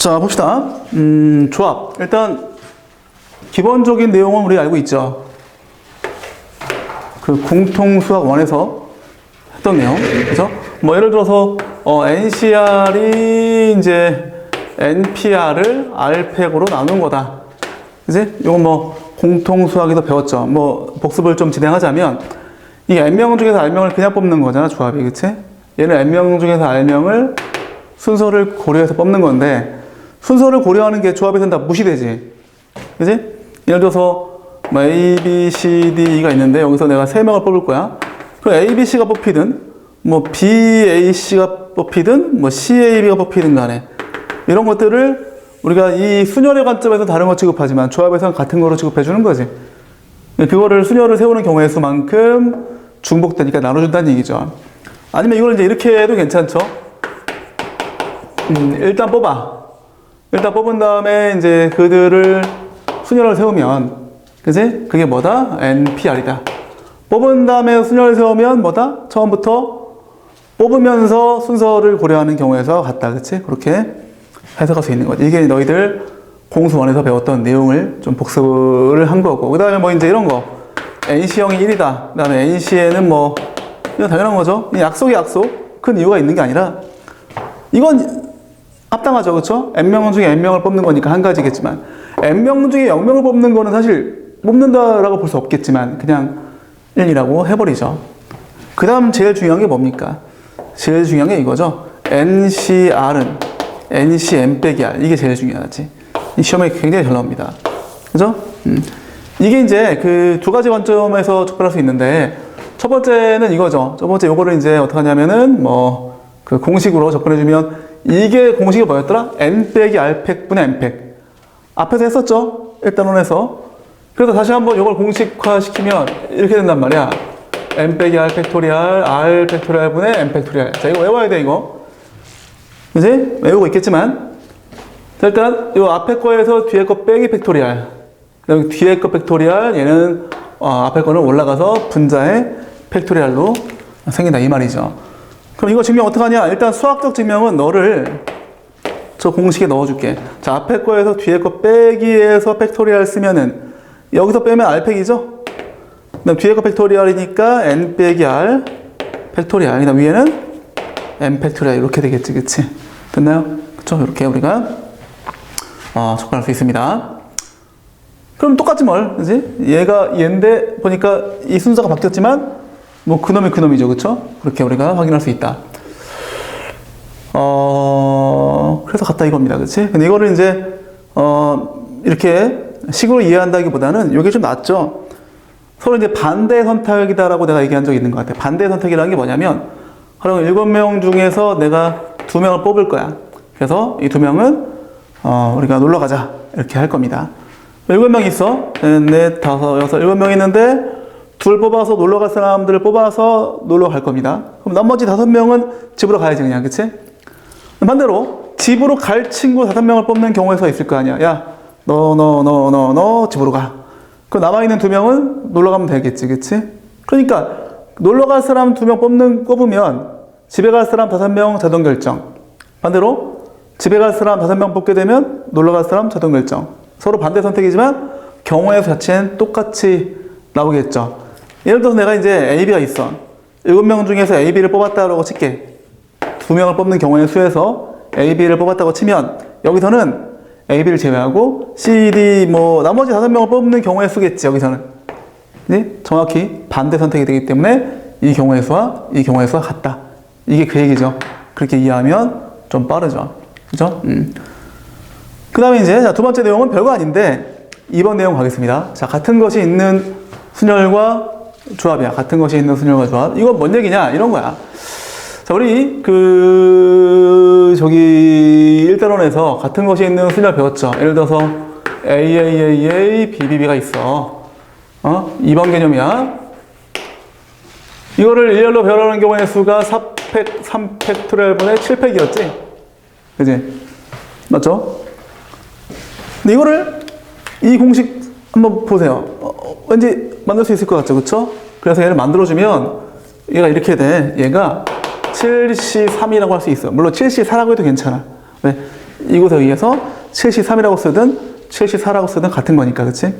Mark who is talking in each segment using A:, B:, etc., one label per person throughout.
A: 자, 봅시다. 조합. 일단, 기본적인 내용은 우리 알고 있죠. 그 공통수학 1에서 했던 내용. 그죠? 뭐, 예를 들어서, NCR이 이제 NPR을 R팩으로 나눈 거다. 그지? 이건 뭐, 공통수학에서 배웠죠. 뭐, 복습을 좀 진행하자면, 이 N명 중에서 R명을 그냥 뽑는 거잖아, 조합이. 그치? 얘는 N명 중에서 R명을 순서를 고려해서 뽑는 건데, 순서를 고려하는 게 조합에서는 다 무시되지. 그지? 예를 들어서, 뭐 A, B, C, D가 있는데, 여기서 내가 3명을 뽑을 거야. 그럼 A, B, C가 뽑히든, 뭐 B, A, C가 뽑히든, 뭐 C, A, B가 뽑히든 간에, 이런 것들을 우리가 이 순열의 관점에서 다른 거 취급하지만, 조합에서는 같은 거로 취급해 주는 거지. 그거를 순열을 세우는 경우의 수만큼 중복되니까 나눠준다는 얘기죠. 아니면 이걸 이제 이렇게 해도 괜찮죠. 일단 뽑아. 일단 뽑은 다음에 이제 그들을 순열을 세우면, 그지? 그게 뭐다? NPR이다. 뽑은 다음에 순열을 세우면 뭐다? 처음부터 뽑으면서 순서를 고려하는 경우에서 같다. 그치? 그렇게 해석할 수 있는 거지. 이게 너희들 공수원에서 배웠던 내용을 좀 복습을 한 거고. 그 다음에 뭐 이제 이런 거. NC형이 1이다. 그 다음에 NC에는 뭐, 이건 당연한 거죠. 약속이 약속. 큰 이유가 있는 게 아니라, 이건 합당하죠. 그쵸? N명 중에 N명을 뽑는 거니까 한 가지겠지만, N명 중에 0명을 뽑는 거는 사실 뽑는다라고 볼 수 없겠지만, 그냥 1이라고 해버리죠. 그 다음 제일 중요한 게 뭡니까? 제일 중요한 게 이거죠. NCR은 NCN 빼기 R. 이게 제일 중요하지. 이 시험에 굉장히 잘 나옵니다. 그죠? 이게 이제 그 두 가지 관점에서 접근할 수 있는데, 첫 번째는 이거죠. 첫 번째 요거를 이제 어떻게 하냐면은, 뭐, 그 공식으로 접근해주면, 이게 공식이 뭐였더라? N 빼기 R팩 분의 N팩. 앞에서 했었죠? 일단원에서. 그래서 다시 한번 이걸 공식화 시키면 이렇게 된단 말이야. N 빼기 R 팩토리알, R 팩토리알 분의 N 팩토리알. 자, 이거 외워야 돼, 이거. 그지? 외우고 있겠지만. 자, 일단, 이 앞에 거에서 뒤에 거 빼기 팩토리알. 그다음에 뒤에 거 팩토리알, 얘는, 앞에 거는 올라가서 분자의 팩토리알로 생긴다, 이 말이죠. 그럼 이거 증명 어떡하냐? 일단 수학적 증명은 너를 저 공식에 넣어줄게. 자, 앞에 거에서 뒤에 거 빼기에서 팩토리알 쓰면은 여기서 빼면 R팩이죠? 그다음 뒤에 거 팩토리알이니까 N 빼기 R 팩토리알. 그다음 위에는 N 팩토리알 이렇게 되겠지, 그치? 됐나요? 그쵸? 이렇게 우리가 접근할 수 있습니다. 그럼 똑같지 뭘, 그지? 얘가 얘인데 보니까 이 순서가 바뀌었지만 뭐 그놈이 그놈이죠, 그쵸? 그렇게 우리가 확인할 수 있다. 그래서 같다 이겁니다, 그치? 근데 이거를 이제 이렇게 식으로 이해한다기보다는 이게 좀 낫죠. 서로 이제 반대 선택이다라고 내가 얘기한 적이 있는 것 같아. 반대 선택이라는 게 뭐냐면, 그럼 7명 중에서 내가 2명을 뽑을 거야. 그래서 이 2명은 우리가 놀러 가자 이렇게 할 겁니다. 7명 있어. 넷, 다섯, 여섯, 7명 있는데 둘 뽑아서 놀러 갈 사람들을 뽑아서 놀러 갈 겁니다. 그럼 나머지 5명은 집으로 가야지, 그냥. 그치? 반대로 집으로 갈 친구 5명을 뽑는 경우에서 있을 거 아니야. 야, 너 집으로 가. 그럼 남아있는 2명은 놀러 가면 되겠지. 그치? 그러니까 놀러 갈 사람 2명 뽑으면 집에 갈 사람 5명 자동 결정. 반대로 집에 갈 사람 5명 뽑게 되면 놀러 갈 사람 자동 결정. 서로 반대 선택이지만 경우의 수 자체는 똑같이 나오겠죠. 예를 들어서 내가 이제 AB가 있어. 7명 중에서 AB를 뽑았다고 칠게. 2명을 뽑는 경우의 수에서 AB를 뽑았다고 치면 여기서는 AB를 제외하고 C, D 뭐 나머지 5명을 뽑는 경우의 수겠지, 여기서는. 네? 정확히 반대 선택이 되기 때문에 이 경우의 수와 이 경우의 수가 같다. 이게 그 얘기죠. 그렇게 이해하면 좀 빠르죠. 그죠? 그 다음에 이제 자, 두 번째 내용은 별거 아닌데 2번 내용 가겠습니다. 자, 같은 것이 있는 순열과 조합이야. 같은 것이 있는 순열과 조합. 이건 뭔 얘기냐? 이런 거야. 자, 우리 저기 1단원에서 같은 것이 있는 순열 배웠죠. 예를 들어서 AAAA, BBB가 있어. 2번 개념이야. 이거를 일렬로 배열하는 경우의 수가 4팩, 3팩토리알분의 7팩이었지? 그지? 맞죠? 근데 이거를 이 공식 한번 보세요. 왠지 만들 수 있을 것 같죠? 그쵸? 그래서 얘를 만들어주면 얘가 이렇게 돼. 얘가 7C3이라고 할 수 있어. 물론 7C4라고 해도 괜찮아. 왜? 이것에 의해서 7C3이라고 쓰든 7C4라고 쓰든 같은 거니까, 그치?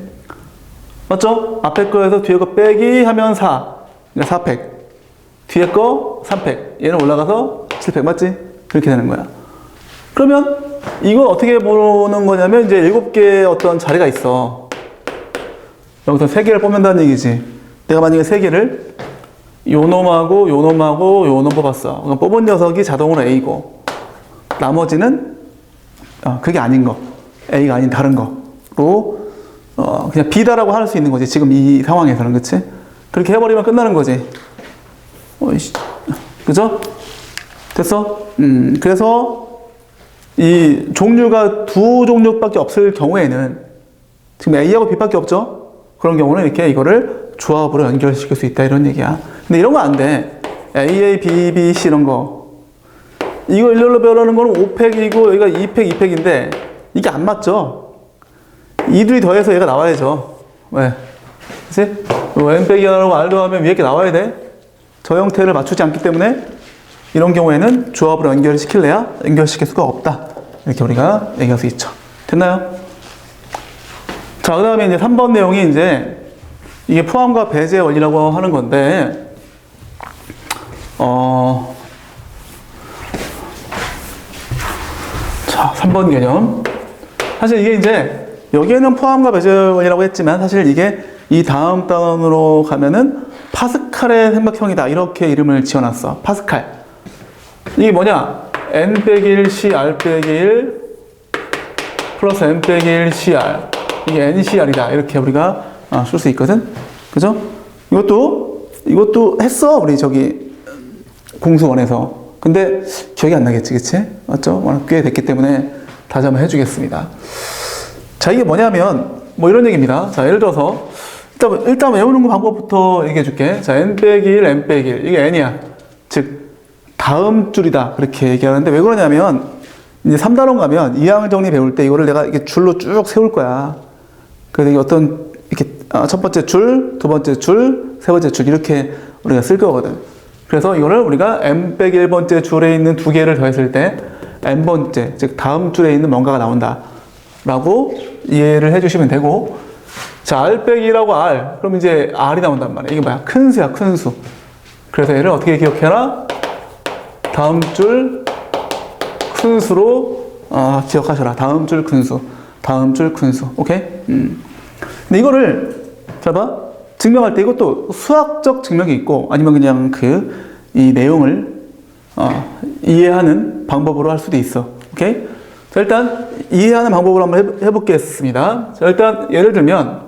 A: 맞죠? 앞에 거에서 뒤에 거 빼기 하면 4. 그러니까 4팩. 뒤에 거 3팩. 얘는 올라가서 7팩. 맞지? 그렇게 되는 거야. 그러면 이건 어떻게 보는 거냐면 이제 7개의 어떤 자리가 있어. 여기서 3개를 뽑는다는 얘기지. 내가 만약에 3개를 요 놈하고 요 놈하고 요 놈 뽑았어. 그럼 뽑은 녀석이 자동으로 A고 나머지는 그게 아닌 거. A가 아닌 다른 거로 그냥 B다라고 할 수 있는 거지. 지금 이 상황에서는. 그치? 그렇게 해버리면 끝나는 거지. 그죠? 됐어? 그래서 이 종류가 두 종류밖에 없을 경우에는 지금 A하고 B밖에 없죠? 그런 경우는 이렇게 이거를 조합으로 연결시킬 수 있다 이런 얘기야. 근데 이런 거 안 돼. AA, B, B, C 이런 거. 이거 일렬로 배우라는 거는 5팩이고 여기가 2팩, 2팩인데 이게 안 맞죠? 이들이 더해서 얘가 나와야죠. 왜? 그치? N 빼기 R하고 R 더하면 위에 게 나와야 돼. 저 형태를 맞추지 않기 때문에 이런 경우에는 조합으로 연결시킬래야 연결시킬 수가 없다. 이렇게 우리가 얘기할 수 있죠. 됐나요? 자, 그 다음에 이제 3번 내용이 이제 이게 포함과 배제 원리라고 하는 건데, 자, 3번 개념. 사실 이게 이제 여기에는 포함과 배제 원리라고 했지만 사실 이게 이 다음 단원으로 가면은 파스칼의 생각형이다. 이렇게 이름을 지어놨어. 파스칼. 이게 뭐냐? n 빼기 1 c r 빼기 1 플러스 n 빼기 1 cr. 이게 ncr이다. 이렇게 우리가 쓸 수 있거든. 그죠? 이것도 했어. 우리 저기 공수원에서. 근데 기억이 안 나겠지. 그치? 맞죠? 워낙 꽤 됐기 때문에 다시 한번 해주겠습니다. 자, 이게 뭐냐면 뭐 이런 얘기입니다. 자, 예를 들어서 일단 외우는 거 방법부터 얘기해 줄게. 자, n 빼기 1, n 빼기 1. 이게 n이야. 즉 다음 줄이다. 그렇게 얘기하는데 왜 그러냐면 이제 3단원 가면 이항 정리 배울 때 이거를 내가 이렇게 줄로 쭉 세울 거야. 그래서 이게 어떤 이렇게 첫 번째 줄, 두 번째 줄, 세 번째 줄 이렇게 우리가 쓸 거거든. 그래서 이거를 우리가 n 빼기 1번째 줄에 있는 두 개를 더했을 때 n번째, 즉 다음 줄에 있는 뭔가가 나온다. 라고 이해를 해주시면 되고, 자, R 빼기 1하고 R. 그럼 이제 R이 나온단 말이야. 이게 뭐야? 큰 수야, 큰 수. 그래서 얘를 어떻게 기억해라? 다음 줄 큰 수로 기억하셔라. 다음 줄 큰 수. 다음 줄 큰 수. 오케이? 근데 이거를 잘 봐. 증명할 때 이것도 수학적 증명이 있고 아니면 그냥 이 내용을 이해하는 방법으로 할 수도 있어. 오케이? 자, 일단 이해하는 방법으로 한번 해보겠습니다. 자, 일단 예를 들면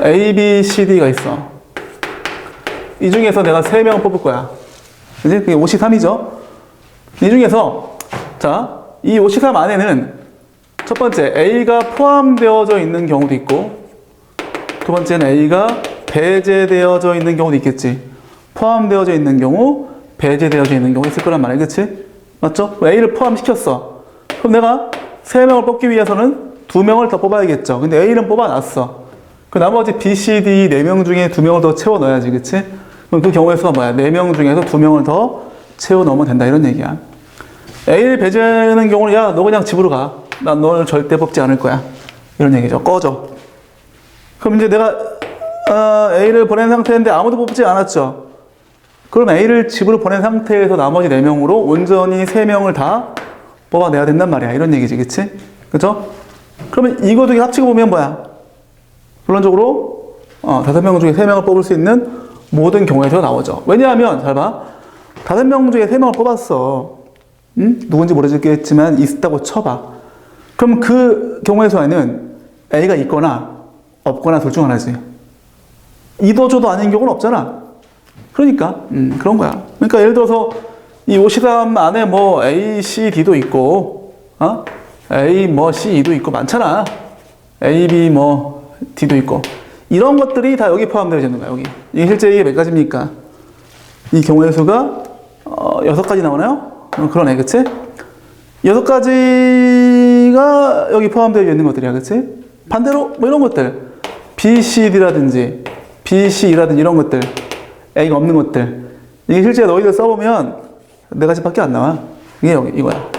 A: A, B, C, D가 있어. 이 중에서 내가 3명 뽑을 거야. 그지? 그게 53이죠? 이 중에서 자, 이 53 안에는 첫 번째 A가 포함되어져 있는 경우도 있고, 두 번째는 A가 배제되어져 있는 경우도 있겠지. 포함되어져 있는 경우, 배제되어져 있는 경우 있을 거란 말이야. 그치? 맞죠? A를 포함시켰어. 그럼 내가 3명을 뽑기 위해서는 2명을 더 뽑아야겠죠. 근데 A는 뽑아놨어. 그 나머지 B, C, D 4명 중에 2명을 더 채워 넣어야지. 그치? 그럼 그 경우의 수가 뭐야? 4명 중에서 2명을 더 채워 넣으면 된다. 이런 얘기야. A를 배제하는 경우는 야, 너 그냥 집으로 가. 난 널 절대 뽑지 않을 거야. 이런 얘기죠. 꺼져. 그럼 이제 내가 A를 보낸 상태인데 아무도 뽑지 않았죠. 그럼 A를 집으로 보낸 상태에서 나머지 4명으로 온전히 3명을 다 뽑아내야 된단 말이야. 이런 얘기지. 그치? 그죠? 그러면 이거 두 개 합치고 보면 뭐야? 결론적으로 5명 중에 3명을 뽑을 수 있는 모든 경우에서 나오죠. 왜냐하면 잘 봐. 5명 중에 3명을 뽑았어. 응? 누군지 모르겠지만 있다고 쳐봐. 그럼 그 경우의 수에는 A가 있거나 없거나 둘 중 하나지. 이도저도 아닌 경우는 없잖아. 그러니까 그런 거야. 그러니까 예를 들어서 이 53 안에 뭐 A, C, D도 있고, A, 뭐 C, E도 있고 많잖아. A, B, 뭐 D도 있고. 이런 것들이 다 여기 포함되어 있는 거야. 여기. 이게 실제 이게 몇 가지입니까? 이 경우의 수가 6가지 나오나요? 그러네, 그치? 6가지가 여기 포함되어 있는 것들이야, 그치? 반대로 뭐 이런 것들, B, C, D라든지 B, C, E라든지 이런 것들, A가 없는 것들, 이게 실제 너희들 써보면 4가지밖에 안 나와. 이게 여기 이거야.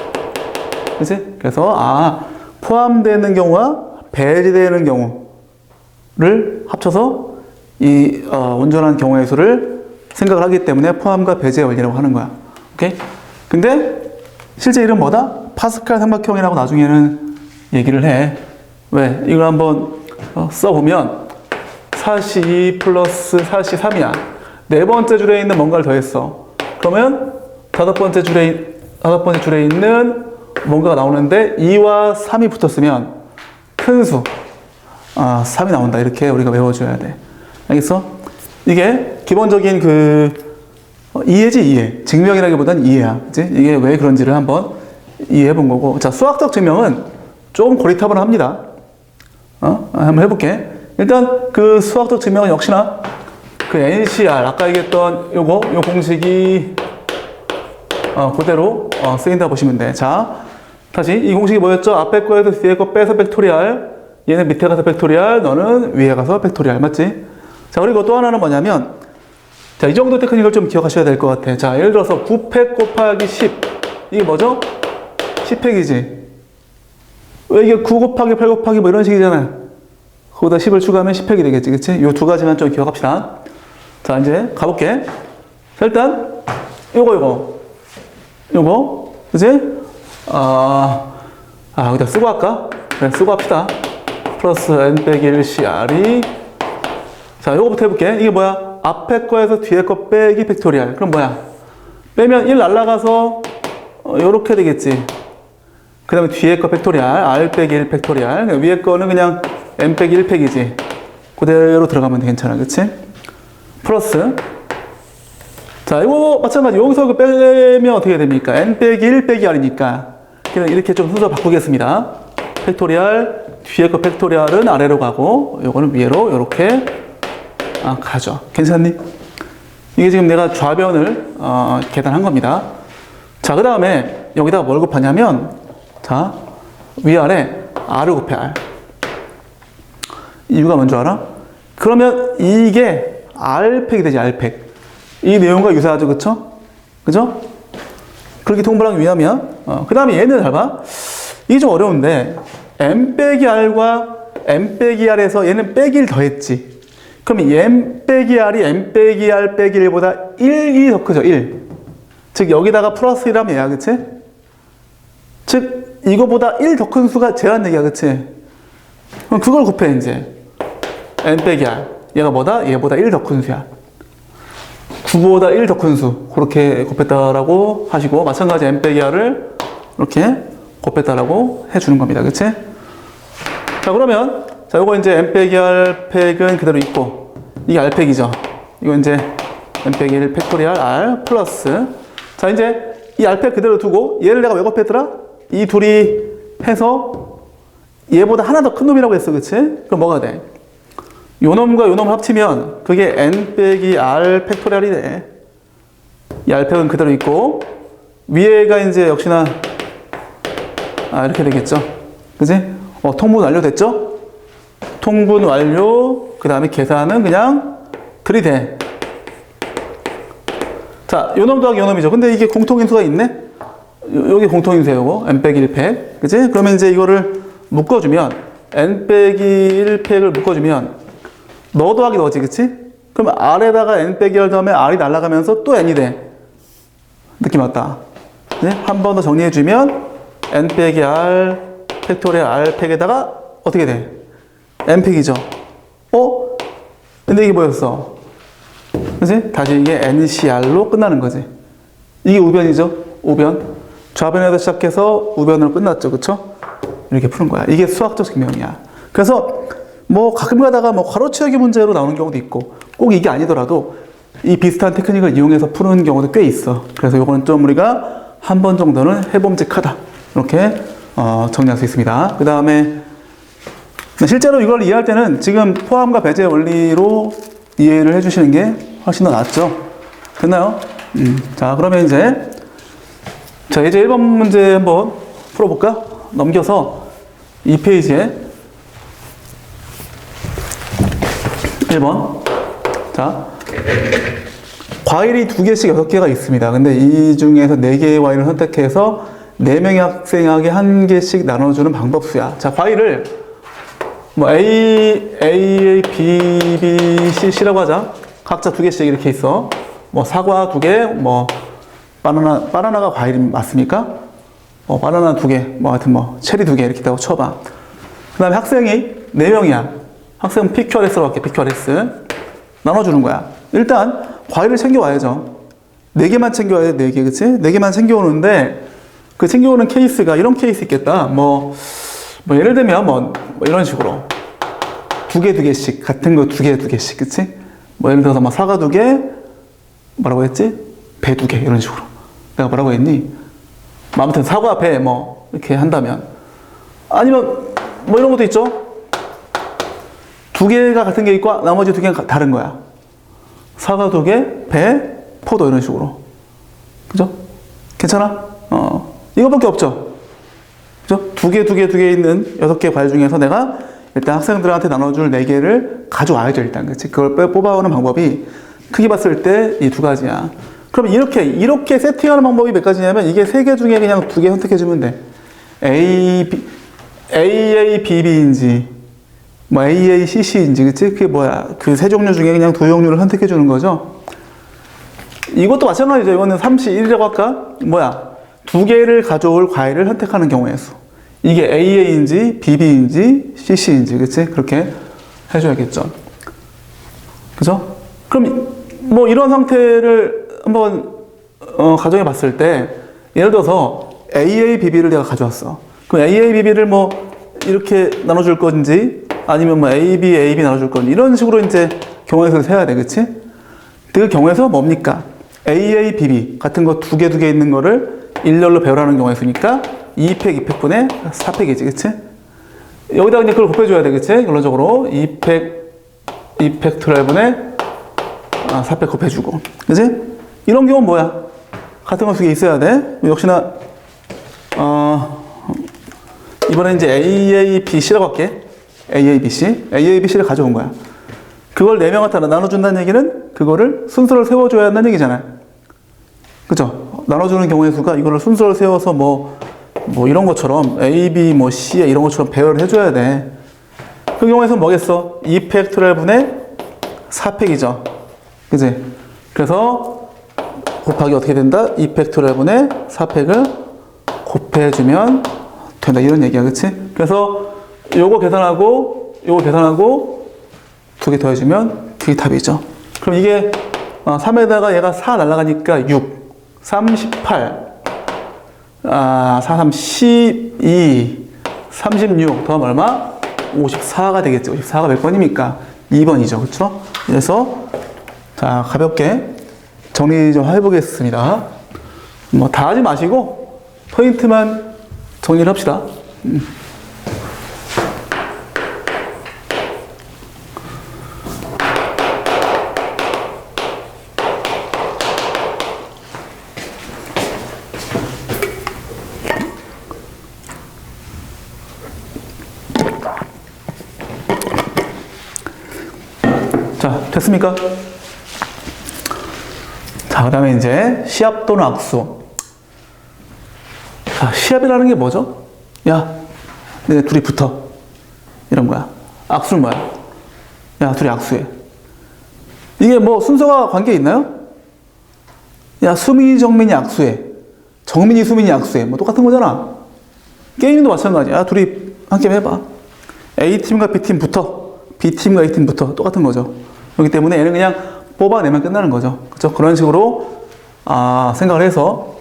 A: 그치? 그래서, 포함되는 경우와 배제되는 경우를 합쳐서 온전한 경우의 수를 생각을 하기 때문에 포함과 배제의 원리라고 하는 거야. 오케이? 근데 실제 이름 뭐다? 파스칼 삼각형이라고 나중에는 얘기를 해. 왜? 이걸 한번 써보면 4C2 플러스 4C3이야. 네 번째 줄에 있는 뭔가를 더했어. 그러면 다섯 번째 줄에 있는 뭔가가 나오는데 2와 3이 붙었으면 큰 수, 3이 나온다. 이렇게 우리가 외워줘야 돼. 알겠어? 이게 기본적인 이해지, 이해. 증명이라기보단 이해야. 그치? 이게 왜 그런지를 한번 이해해 본 거고. 자, 수학적 증명은 조금 고리타분합니다. 한번 해볼게. 일단 그 수학적 증명은 역시나 그 NCR, 아까 얘기했던 요 공식이 그대로 쓰인다 보시면 돼. 자, 다시 이 공식이 뭐였죠? 앞에 거에서 뒤에 거 빼서 팩토리알, 얘는 밑에 가서 팩토리알, 너는 위에 가서 팩토리알. 맞지? 자, 그리고 또 하나는 뭐냐면, 자, 이 정도 테크닉을 좀 기억하셔야 될 것 같아. 자, 예를 들어서 9팩 곱하기 10. 이게 뭐죠? 10팩이지. 왜 이게 9 곱하기 8 곱하기 뭐 이런 식이잖아. 거기다 10을 추가하면 10팩이 되겠지. 그치? 요 두 가지만 좀 기억합시다. 자, 이제 가볼게. 자, 일단, 요거. 그치? 여기다 쓰고 할까? 그래, 쓰고 합시다. 플러스 n 빼기 1CR이. 자, 요거부터 해볼게. 이게 뭐야? 앞에 거에서 뒤에 거 빼기 팩토리알. 그럼 뭐야? 빼면 1 날라가서, 요렇게 되겠지. 그 다음에 뒤에 거 팩토리알. r 빼기 1 팩토리알. 위에 거는 그냥 n 빼기 1팩이지. 그대로 들어가면 괜찮아. 그치? 플러스. 자, 이거 마찬가지. 여기서 빼면 어떻게 됩니까? n 빼기 1 빼기 r이니까. 그냥 이렇게 좀 순서 바꾸겠습니다. 팩토리알, 뒤에 거 팩토리알은 아래로 가고, 요거는 위로, 요렇게, 가죠. 괜찮니? 이게 지금 내가 좌변을, 계산한 겁니다. 자, 그 다음에 여기다가 뭘 곱하냐면, 자, 위아래 r을 곱해, r. 이유가 뭔지 알아? 그러면 이게 r팩이 되지, r팩. 이 내용과 유사하죠, 그쵸? 그렇게 통분하기 위하면, 그 다음에 얘는 잘 봐. 이게 좀 어려운데, m 빼기 r과 m 빼기 r에서 얘는 빼기를 더했지. 그러면 m 빼기 r이 m 빼기 r 빼기 1보다 1이 더 크죠, 1. 즉, 여기다가 플러스 1하면 얘야, 그치? 즉, 이거보다 1 더 큰 수가 쟤란 얘기야, 그치? 그럼 그걸 곱해, 이제. n 빼기 r. 얘가 뭐다? 얘보다 1 더 큰 수야. 9보다 1 더 큰 수. 그렇게 곱했다라고 하시고, 마찬가지 n 빼기 r을 이렇게 곱했다라고 해주는 겁니다. 그치? 자, 그러면, 자, 요거 이제 n 빼기 r 팩은 그대로 있고, 이게 r 팩이죠. 이거 이제 n 빼기 1 팩토리알 r 플러스. 자, 이제 이 r 팩 그대로 두고, 얘를 내가 왜 곱했더라? 이 둘이 해서 얘보다 하나 더 큰 놈이라고 했어. 그치? 그럼 뭐가 돼? 요 놈과 요 놈을 합치면 그게 n 빼기 r 팩토리알이 돼. 이 r 팩은 그대로 있고 위에가 이제 역시나 이렇게 되겠죠. 그지? 통분 완료됐죠? 통분 완료. 그 다음에 계산은 그냥 들이대. 자, 요 놈 더하기 요 놈이죠. 근데 이게 공통인수가 있네? 여기 공통인수예요, 요거. n 빼기 1팩. 그지? 그러면 이제 이거를 묶어주면 n 빼기 1팩을 묶어주면 너 더하기 너지, 그치? 그럼 R에다가 n 빼기 r 더하면 R이 날아가면서 또 n이 돼. 느낌 왔다. 네? 한 번 더 정리해주면 n 빼기 r 팩토리얼 r 팩에다가 어떻게 돼? n 팩이죠. 근데 이게 뭐였어? 그치? 다시 이게 ncr로 끝나는 거지. 이게 우변이죠. 우변. 좌변에서 시작해서 우변으로 끝났죠. 그쵸? 이렇게 푸는 거야. 이게 수학적 증명이야. 그래서 가끔 가다가 괄호 치역의 문제로 나오는 경우도 있고, 꼭 이게 아니더라도 이 비슷한 테크닉을 이용해서 푸는 경우도 꽤 있어. 그래서 이거는 좀 우리가 한 번 정도는 해봄직하다. 이렇게 정리할 수 있습니다. 그 다음에 실제로 이걸 이해할 때는 지금 포함과 배제 원리로 이해를 해주시는 게 훨씬 더 낫죠. 됐나요? 자, 그러면 이제 1번 문제 한번 풀어볼까? 넘겨서 2페이지에 1번. 자, 과일이 2개씩 6개가 있습니다. 근데 이 중에서 4개의 와인을 선택해서 4명의 학생에게 한 개씩 나눠주는 방법수야. 자, 과일을 뭐 A, B, B, C라고 하자. 각자 2개씩 이렇게 있어. 뭐 사과 2개, 뭐 바나나가 과일이 맞습니까? 바나나 2개, 뭐 하여튼 뭐 체리 2개 이렇게 있다고 쳐봐. 그 다음에 학생이 4명이야. 학생은 PQRS로 할게. PQRS 나눠주는 거야. 일단 과일을 챙겨와야죠. 4개만 챙겨와야 돼. 4개, 그치? 4개만 챙겨오는데 그 챙겨오는 케이스가 이런 케이스 있겠다. 뭐 예를 들면 뭐 이런 식으로 2개씩 같은 거 2개씩, 그치? 뭐 예를 들어서 뭐 사과 2개, 뭐라고 했지? 배 2개 이런 식으로. 내가 뭐라고 했니? 뭐 아무튼 사과, 배 뭐 이렇게 한다면, 아니면 뭐 이런 것도 있죠. 2개가 같은 게 있고 나머지 2개는 다른 거야. 사과 2개, 배, 포도 이런 식으로. 그죠? 괜찮아? 이거밖에 없죠. 그죠? 2개 있는 6개 과일 중에서 내가 일단 학생들한테 나눠줄 4개를 가져와야죠, 일단. 그치? 그걸 뽑아오는 방법이 크게 봤을 때 이 2가지야. 그럼 이렇게 세팅하는 방법이 몇 가지냐면, 이게 3개 중에 그냥 2개 선택해주면 돼. AABB인지, 뭐 AACC인지, 그치? 그게 뭐야? 그 3종류 중에 그냥 2종류를 선택해주는 거죠. 이것도 마찬가지죠. 이거는 31이라고 할까? 뭐야? 2개를 가져올 과일을 선택하는 경우의 수. 이게 AA인지, BB인지, CC인지, 그치? 그렇게 해줘야겠죠. 그죠? 그럼, 뭐, 이런 상태를 한번, 가정해 봤을 때, 예를 들어서, AABB를 내가 가져왔어. 그럼 AABB를 뭐, 이렇게 나눠줄 건지, 아니면 뭐, AB 나눠줄 건지, 이런 식으로 이제 경우의 수를 세야 돼, 그치? 그 경우에서 뭡니까? AABB 같은 거 2개 있는 거를 일렬로 배열하는 경우의 수니까 2팩, 2팩분의 4팩이지, 그치? 여기다가 이제 그걸 곱해줘야 돼, 그치? 결론적으로 2팩 12분의 4팩 곱해주고, 그치? 이런 경우는 뭐야? 같은 거 2개 있어야 돼. 역시나 이번엔 이제 AABC라고 할게. AABC를 가져온 거야. 그걸 4명한테 나눠준다는 얘기는 그거를 순서를 세워줘야 한다는 얘기잖아요. 그죠? 나눠주는 경우의 수가 이거를 순서를 세워서 뭐 이런 것처럼 A, B, 뭐 C 이런 것처럼 배열을 해줘야 돼. 그 경우에서 뭐겠어? 2팩토리얼분의 4팩이죠. 그지? 그래서 곱하기 어떻게 된다? 2팩토리얼분의 4팩을 곱해주면 된다. 이런 얘기야. 그치? 그래서 요거 계산하고 2개 더해주면 그게 답이죠. 그럼 이게 3에다가 얘가 4 날라가니까 6, 38, 4, 3, 12, 36 더하면 얼마? 54가 되겠죠. 54가 몇 번입니까? 2번이죠. 그렇죠? 그래서 자, 가볍게 정리 좀 해보겠습니다. 뭐 다 하지 마시고 포인트만 정리를 합시다. 자, 됐습니까? 자, 그 다음에 이제 시합 또는 악수. 자, 시합이라는 게 뭐죠? 야, 네, 둘이 붙어. 이런 거야. 악수는 뭐야? 야, 둘이 악수해. 이게 뭐 순서가 관계 있나요? 야, 수민이 정민이 악수해. 정민이 수민이 악수해. 뭐 똑같은 거잖아. 게임도 마찬가지야. 야, 둘이 한 게임 해봐. A팀과 B팀 붙어. B팀과 A팀 붙어. 똑같은 거죠. 그렇기 때문에 얘는 그냥 뽑아내면 끝나는 거죠. 그렇죠? 그런 식으로 생각을 해서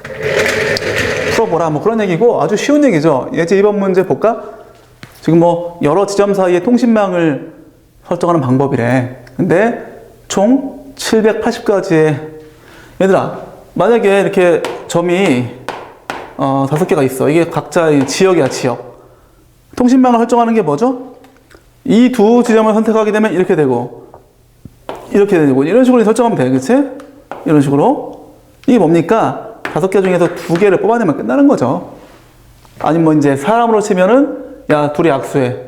A: 풀어보라. 뭐 그런 얘기고 아주 쉬운 얘기죠. 예제 2번 문제 볼까? 지금 뭐 여러 지점 사이의 통신망을 설정하는 방법이래. 근데 총 780가지의 얘들아, 만약에 이렇게 점이 5개가 있어. 이게 각자의 지역이야, 지역. 통신망을 설정하는 게 뭐죠? 이 두 지점을 선택하게 되면 이렇게 되고 이렇게 되고 이런 식으로 설정하면 돼, 그치? 이런 식으로. 이게 뭡니까? 5개 중에서 2개를 뽑아내면 끝나는 거죠. 아니면 뭐 이제 사람으로 치면은 야, 둘이 악수해.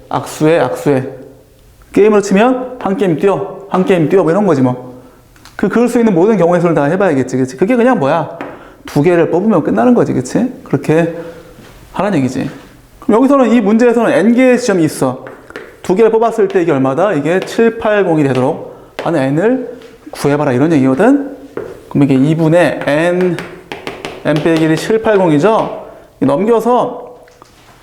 A: 악수해. 게임으로 치면 한 게임 뛰어 뭐 이런 거지 뭐. 그 그을 수 있는 모든 경우의 수를 다 해봐야겠지, 그치? 그게 그냥 뭐야? 두 개를 뽑으면 끝나는 거지, 그치? 그렇게 하라는 얘기지. 그럼 여기서는 이 문제에서는 n개의 지점이 있어. 두 개를 뽑았을 때 이게 얼마다? 이게 780이 되도록 하는 n을 구해봐라 이런 얘기거든. 그럼 이게 2분의 n 빼기 1이 780이죠. 넘겨서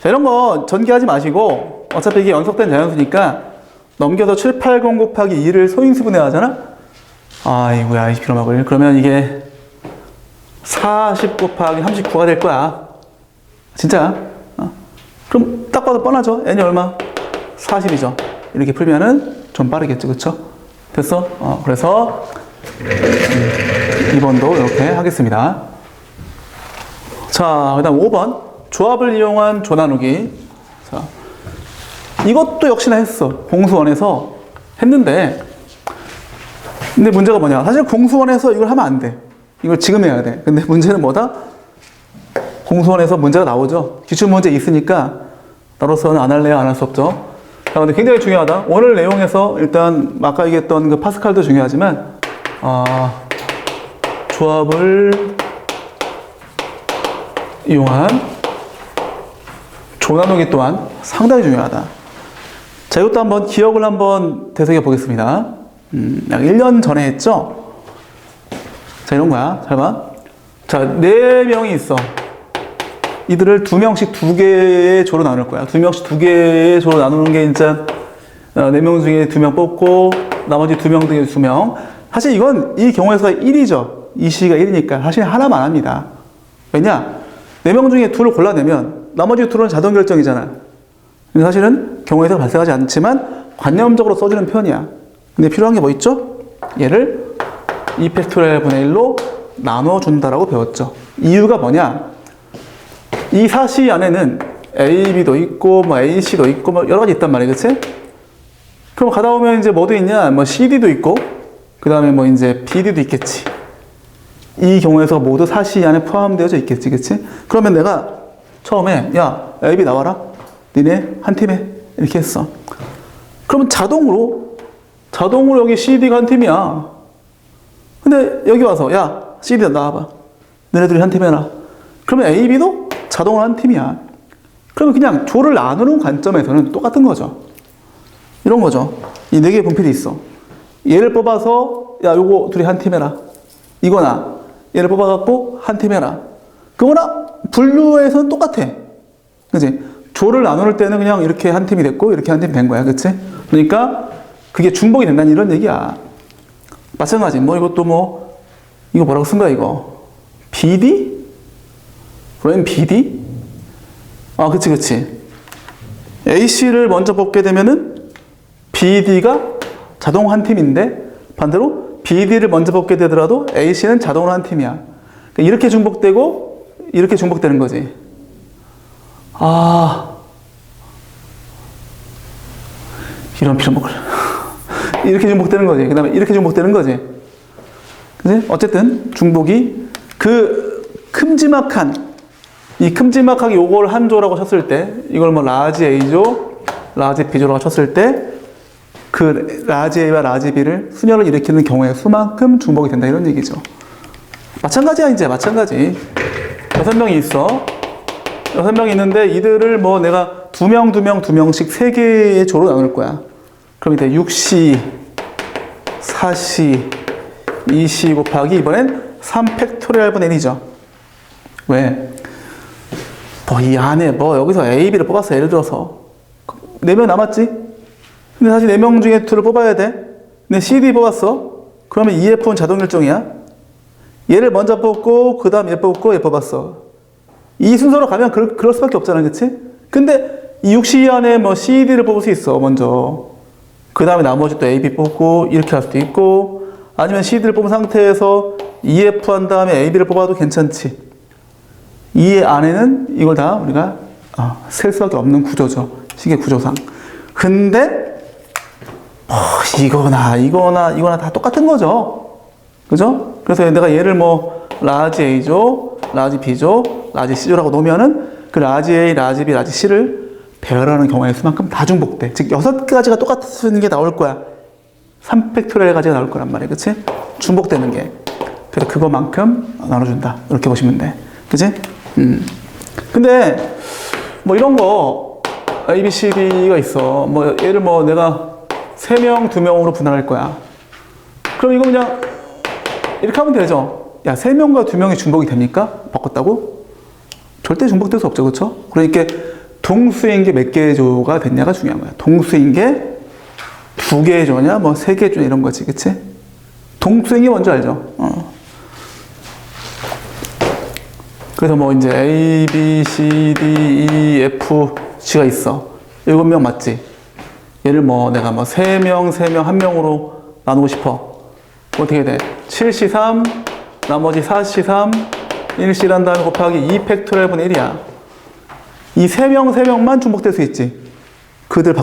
A: 자, 이런 거 전개하지 마시고 어차피 이게 연속된 자연수니까 넘겨서 780 곱하기 2를 소인수분해 하잖아. 아이고야 20kg 그러면 이게 40 곱하기 39가 될 거야. 진짜. 그럼 딱 봐도 뻔하죠. n이 얼마? 40이죠. 이렇게 풀면은 좀 빠르겠죠, 그쵸? 됐어? 그래서 2번도 이렇게 하겠습니다. 자, 그 다음 5번. 조합을 이용한 조나누기. 자, 이것도 역시나 했어. 공수원에서 했는데, 근데 문제가 뭐냐. 사실 공수원에서 이걸 하면 안 돼. 이걸 지금 해야 돼. 근데 문제는 뭐다? 공수원에서 문제가 나오죠. 기출문제 있으니까 나로서는 안 할래요? 안 할 수 없죠. 자, 근데 굉장히 중요하다. 오늘 내용에서 일단 아까 얘기했던 그 파스칼도 중요하지만, 조합을 이용한 조나누기 또한 상당히 중요하다. 자, 이것도 한번 기억을 한번 되새겨 보겠습니다. 약 1년 전에 했죠? 자, 이런 거야. 잘 봐. 자, 4명이 있어. 이들을 2명씩 2개의 조로 나눌 거야. 2명씩 2개의 조로 나누는 게 진짜 4명 중에 2명 뽑고 나머지 2명 중에 2명. 사실 이건 이 경우에서가 1이죠. 이 시가 1이니까 사실 하나만 합니다. 왜냐? 4명 중에 2를 골라내면 나머지 2는 자동 결정이잖아. 근데 사실은 경우에서 발생하지 않지만 관념적으로 써주는 표현이야. 근데 필요한 게 뭐 있죠? 얘를 2팩토리얼 분의 1로 나눠준다라고 배웠죠. 이유가 뭐냐? 이 사시 안에는 A, B도 있고, 뭐 A, C도 있고, 뭐 여러 가지 있단 말이야, 그치? 그럼 가다 보면 이제 뭐도 있냐? 뭐 CD도 있고, 그 다음에 뭐 이제 BD도 있겠지. 이 경우에서 모두 사시 안에 포함되어져 있겠지, 그치? 그러면 내가 처음에, 야, A, B 나와라. 니네 한 팀에. 이렇게 했어. 그러면 자동으로 여기 CD가 한 팀이야. 근데 여기 와서, 야, CD 나와봐. 너네들이 한 팀 해라. 그러면 A, B도 자동으로 한 팀이야. 그러면 그냥 조를 나누는 관점에서는 똑같은 거죠. 이런 거죠. 이 4개의 분필이 있어. 얘를 뽑아서 야 요거 둘이 한 팀 해라. 이거나 얘를 뽑아갖고 한 팀 해라. 그거나 분류에서는 똑같아. 그치? 조를 나눌 때는 그냥 이렇게 한 팀이 됐고 이렇게 한 팀이 된 거야. 그치? 그러니까 그게 중복이 된다는 이런 얘기야. 마찬가지. 뭐 이것도 뭐 이거 뭐라고 쓴 거야 이거? BD? 웬 BD? 그치. AC를 먼저 뽑게 되면은 BD가 자동 한 팀인데 반대로 BD를 먼저 뽑게 되더라도 AC는 자동으로 한 팀이야. 그러니까 이렇게 중복되고 이렇게 중복되는 거지. 이런 빌어먹을. 이렇게 중복되는 거지. 그 다음에 이렇게 중복되는 거지. 그치? 어쨌든 중복이 큼지막하게 요걸 한 조라고 쳤을 때, 이걸 뭐 라지 A조, 라지 B조라고 쳤을 때, 그 라지 A와 라지 B를 순열을 일으키는 경우의 수만큼 중복이 된다 이런 얘기죠. 마찬가지야 이제 마찬가지. 6명이 있어. 6명이 있는데 이들을 뭐 내가 2명씩 3개의 조로 나눌 거야. 그럼 이제 6C, 4C, 2C 곱하기 이번엔 3팩토리얼 분의 n이죠. 왜? 이 안에 여기서 A, B를 뽑았어. 예를 들어서 4명 남았지? 근데 사실 4명 중에 2를 뽑아야 돼. 근데 CD 뽑았어. 그러면 EF는 자동 결정이야. 얘를 먼저 뽑고 그 다음 얘 뽑고 얘 뽑았어. 이 순서로 가면 그럴 수밖에 없잖아, 그치? 근데 이 6C 안에 뭐 CD를 뽑을 수 있어, 먼저. 그 다음에 나머지 또 A, B 뽑고 이렇게 할 수도 있고, 아니면 CD를 뽑은 상태에서 EF 한 다음에 A, B를 뽑아도 괜찮지. 이 안에는 이걸 다 우리가 셀 수밖에 없는 구조죠. 시계 구조상. 근데 이거나 다 똑같은 거죠. 그죠? 그래서 내가 얘를 뭐 라지 A조, 라지 B조, 라지 C조라고 놓으면은 그 라지 A, 라지 B, 라지 C를 배열하는 경우의 수만큼 다 중복돼. 즉 6가지가 똑같은 게 나올 거야. 3팩토리얼까지가 나올 거란 말이야. 그치? 중복되는 게. 그래서 그거만큼 나눠준다. 이렇게 보시면 돼. 그치? 근데, 뭐 이런 거, A, B, C, D가 있어. 뭐, 얘를 뭐 내가 3명, 2명으로 분할할 거야. 그럼 이거 그냥, 이렇게 하면 되죠. 야, 3명과 2명이 중복이 됩니까? 바꿨다고? 절대 중복될 수 없죠. 그쵸? 그러니까, 동수인 게 몇 개의 조가 됐냐가 중요한 거야. 동수인 게 2개의 조냐, 뭐 3개의 조 이런 거지. 그치? 동수인 게 뭔지 알죠? 그래서 뭐 이제 A, B, C, D, E, F, G가 있어. 7명 맞지? 얘를 뭐 내가 뭐 3명, 1명으로 나누고 싶어. 어떻게 돼? 7C3, 나머지 4C3, 1C란 다음에 곱하기 2팩토리얼 분의 1이야. 이 3명만 중복될 수 있지. 그들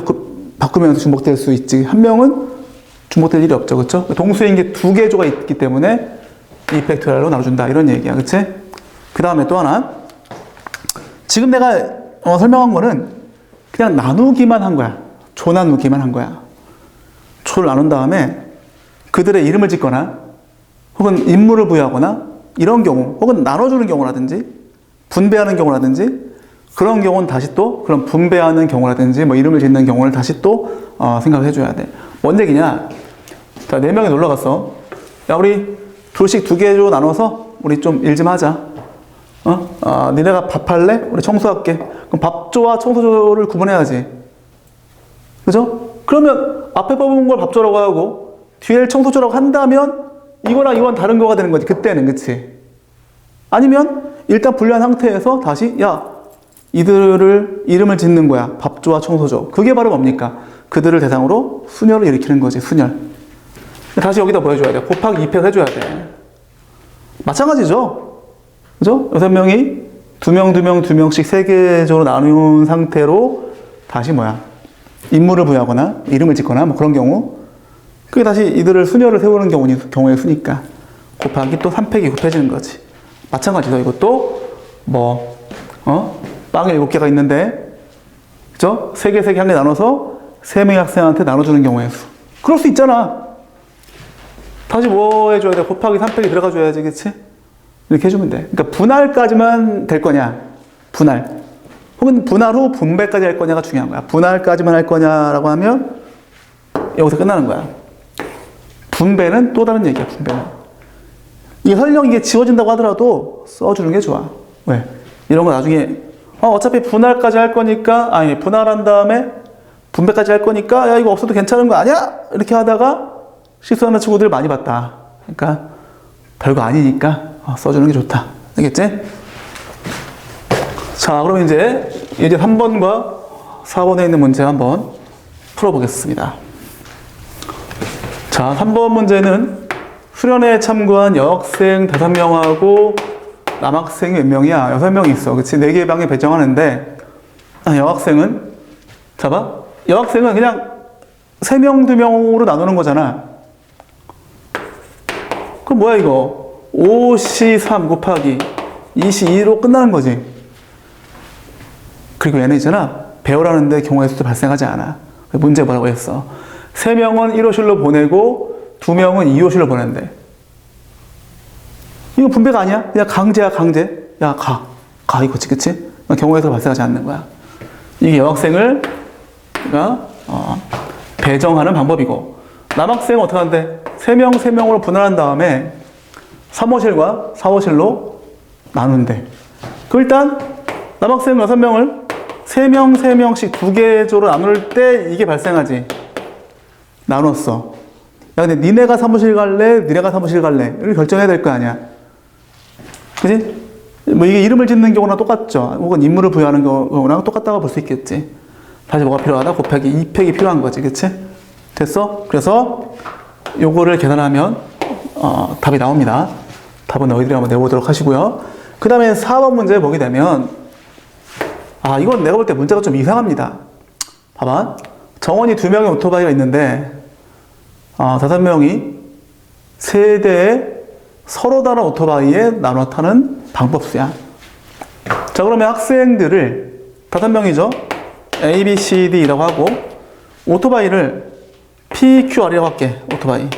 A: 바꾸면서 중복될 수 있지. 한 명은 중복될 일이 없죠. 그쵸? 동수인 게 2개의 조가 있기 때문에 2팩토리얼로 나눠준다. 이런 얘기야. 그치? 그 다음에 또 하나. 지금 내가 설명한 거는 그냥 나누기만 한 거야. 조 나누기만 한 거야. 조를 나눈 다음에 그들의 이름을 짓거나 혹은 인물을 부여하거나 이런 경우 혹은 나눠주는 경우라든지 분배하는 경우라든지 그런 경우는 다시 또 그런 분배하는 경우라든지 뭐 이름을 짓는 경우를 다시 또 생각을 해줘야 돼. 뭔 얘기냐? 자, 4명이 놀러 갔어. 야, 우리 둘씩 2개 조 나눠서 우리 좀 일 좀 하자. 니네가 밥할래? 우리 청소할게. 그럼 밥조와 청소조를 구분해야지. 그죠? 그러면 앞에 뽑은 걸 밥조라고 하고 뒤에 청소조라고 한다면 이거랑 이건 다른 거가 되는 거지. 그때는. 그치? 아니면 일단 분리한 상태에서 다시 야, 이들을 이름을 짓는 거야. 밥조와 청소조. 그게 바로 뭡니까? 그들을 대상으로 순혈을 일으키는 거지. 순혈. 다시 여기다 보여줘야 돼. 곱하기 2팩 해줘야 돼. 마찬가지죠. 그죠? 6명이 2명씩 3개 조로 나눈 상태로 다시 뭐야? 인물을 부여하거나 이름을 짓거나 뭐 그런 경우 그게 다시 이들을 순혈을 세우는 경우의 수니까 곱하기 또 3팩이 곱해지는 거지. 마찬가지죠. 이것도 뭐 빵이 7개가 있는데 그죠? 3개 한 개 나눠서 3명의 학생한테 나눠주는 경우의 수. 그럴 수 있잖아. 다시 뭐 해줘야 돼? 곱하기 3팩이 들어가줘야지. 그치? 이렇게 해주면 돼. 그러니까 분할까지만 될 거냐? 분할. 혹은 분할 후 분배까지 할 거냐가 중요한 거야. 분할까지만 할 거냐라고 하면 여기서 끝나는 거야. 분배는 또 다른 얘기야. 분배는. 이게 설령 이게 지워진다고 하더라도 써주는 게 좋아. 왜? 이런 거 나중에 어차피 분할까지 할 거니까 분할한 다음에 분배까지 할 거니까 야 이거 없어도 괜찮은 거 아니야? 이렇게 하다가 실수하는 친구들 많이 봤다. 그러니까 별거 아니니까 써주는 게 좋다. 알겠지? 자, 그럼 이제 3번과 4번에 있는 문제 한번 풀어보겠습니다. 자, 3번 문제는 수련회에 참고한 여학생 5명하고 남학생이 몇 명이야? 6명이 있어. 그치? 4개의 방에 배정하는데, 여학생은, 봐봐. 여학생은 그냥 3명, 2명으로 나누는 거잖아. 그럼 뭐야, 이거? 5C3 곱하기 2C2로 끝나는 거지. 그리고 얘는 있잖아. 배우라는데 경우의 수도 발생하지 않아. 문제 뭐라고 했어? 3명은 1호실로 보내고 2명은 2호실로 보낸대. 이거 분배가 아니야? 그냥 강제야, 강제. 야, 가 이거지, 그치? 경우의 수가 발생하지 않는 거야. 이게 여학생을 배정하는 방법이고, 남학생은 어떻게 하는데? 3명으로 분할한 다음에 3호실과 4호실로 나눈대. 그럼 일단 남학생 6명을 3명씩 2개 조로 나눌 때 이게 발생하지. 나눴어. 야, 근데 니네가 사무실 갈래? 니네가 사무실 갈래? 이렇게 결정해야 될 거 아니야. 그지? 뭐 이게 이름을 짓는 경우랑 똑같죠. 혹은 인물을 부여하는 경우랑 똑같다고 볼 수 있겠지. 다시 뭐가 필요하다? 곱하기 2팩이 필요한 거지. 그치? 됐어? 그래서 요거를 계산하면 답이 나옵니다. 답은 너희들이 한번 내보도록 하시고요. 그 다음에 4번 문제 보게 되면 이건 내가 볼 때 문제가 좀 이상합니다. 봐봐. 정원이 2명의 오토바이가 있는데 5명이 3대의 서로 다른 오토바이에 나눠 타는 방법수야. 자, 그러면 학생들을 5명이죠. A, B, C, D라고 하고 오토바이를 PQR이라고 할게. 오토바이.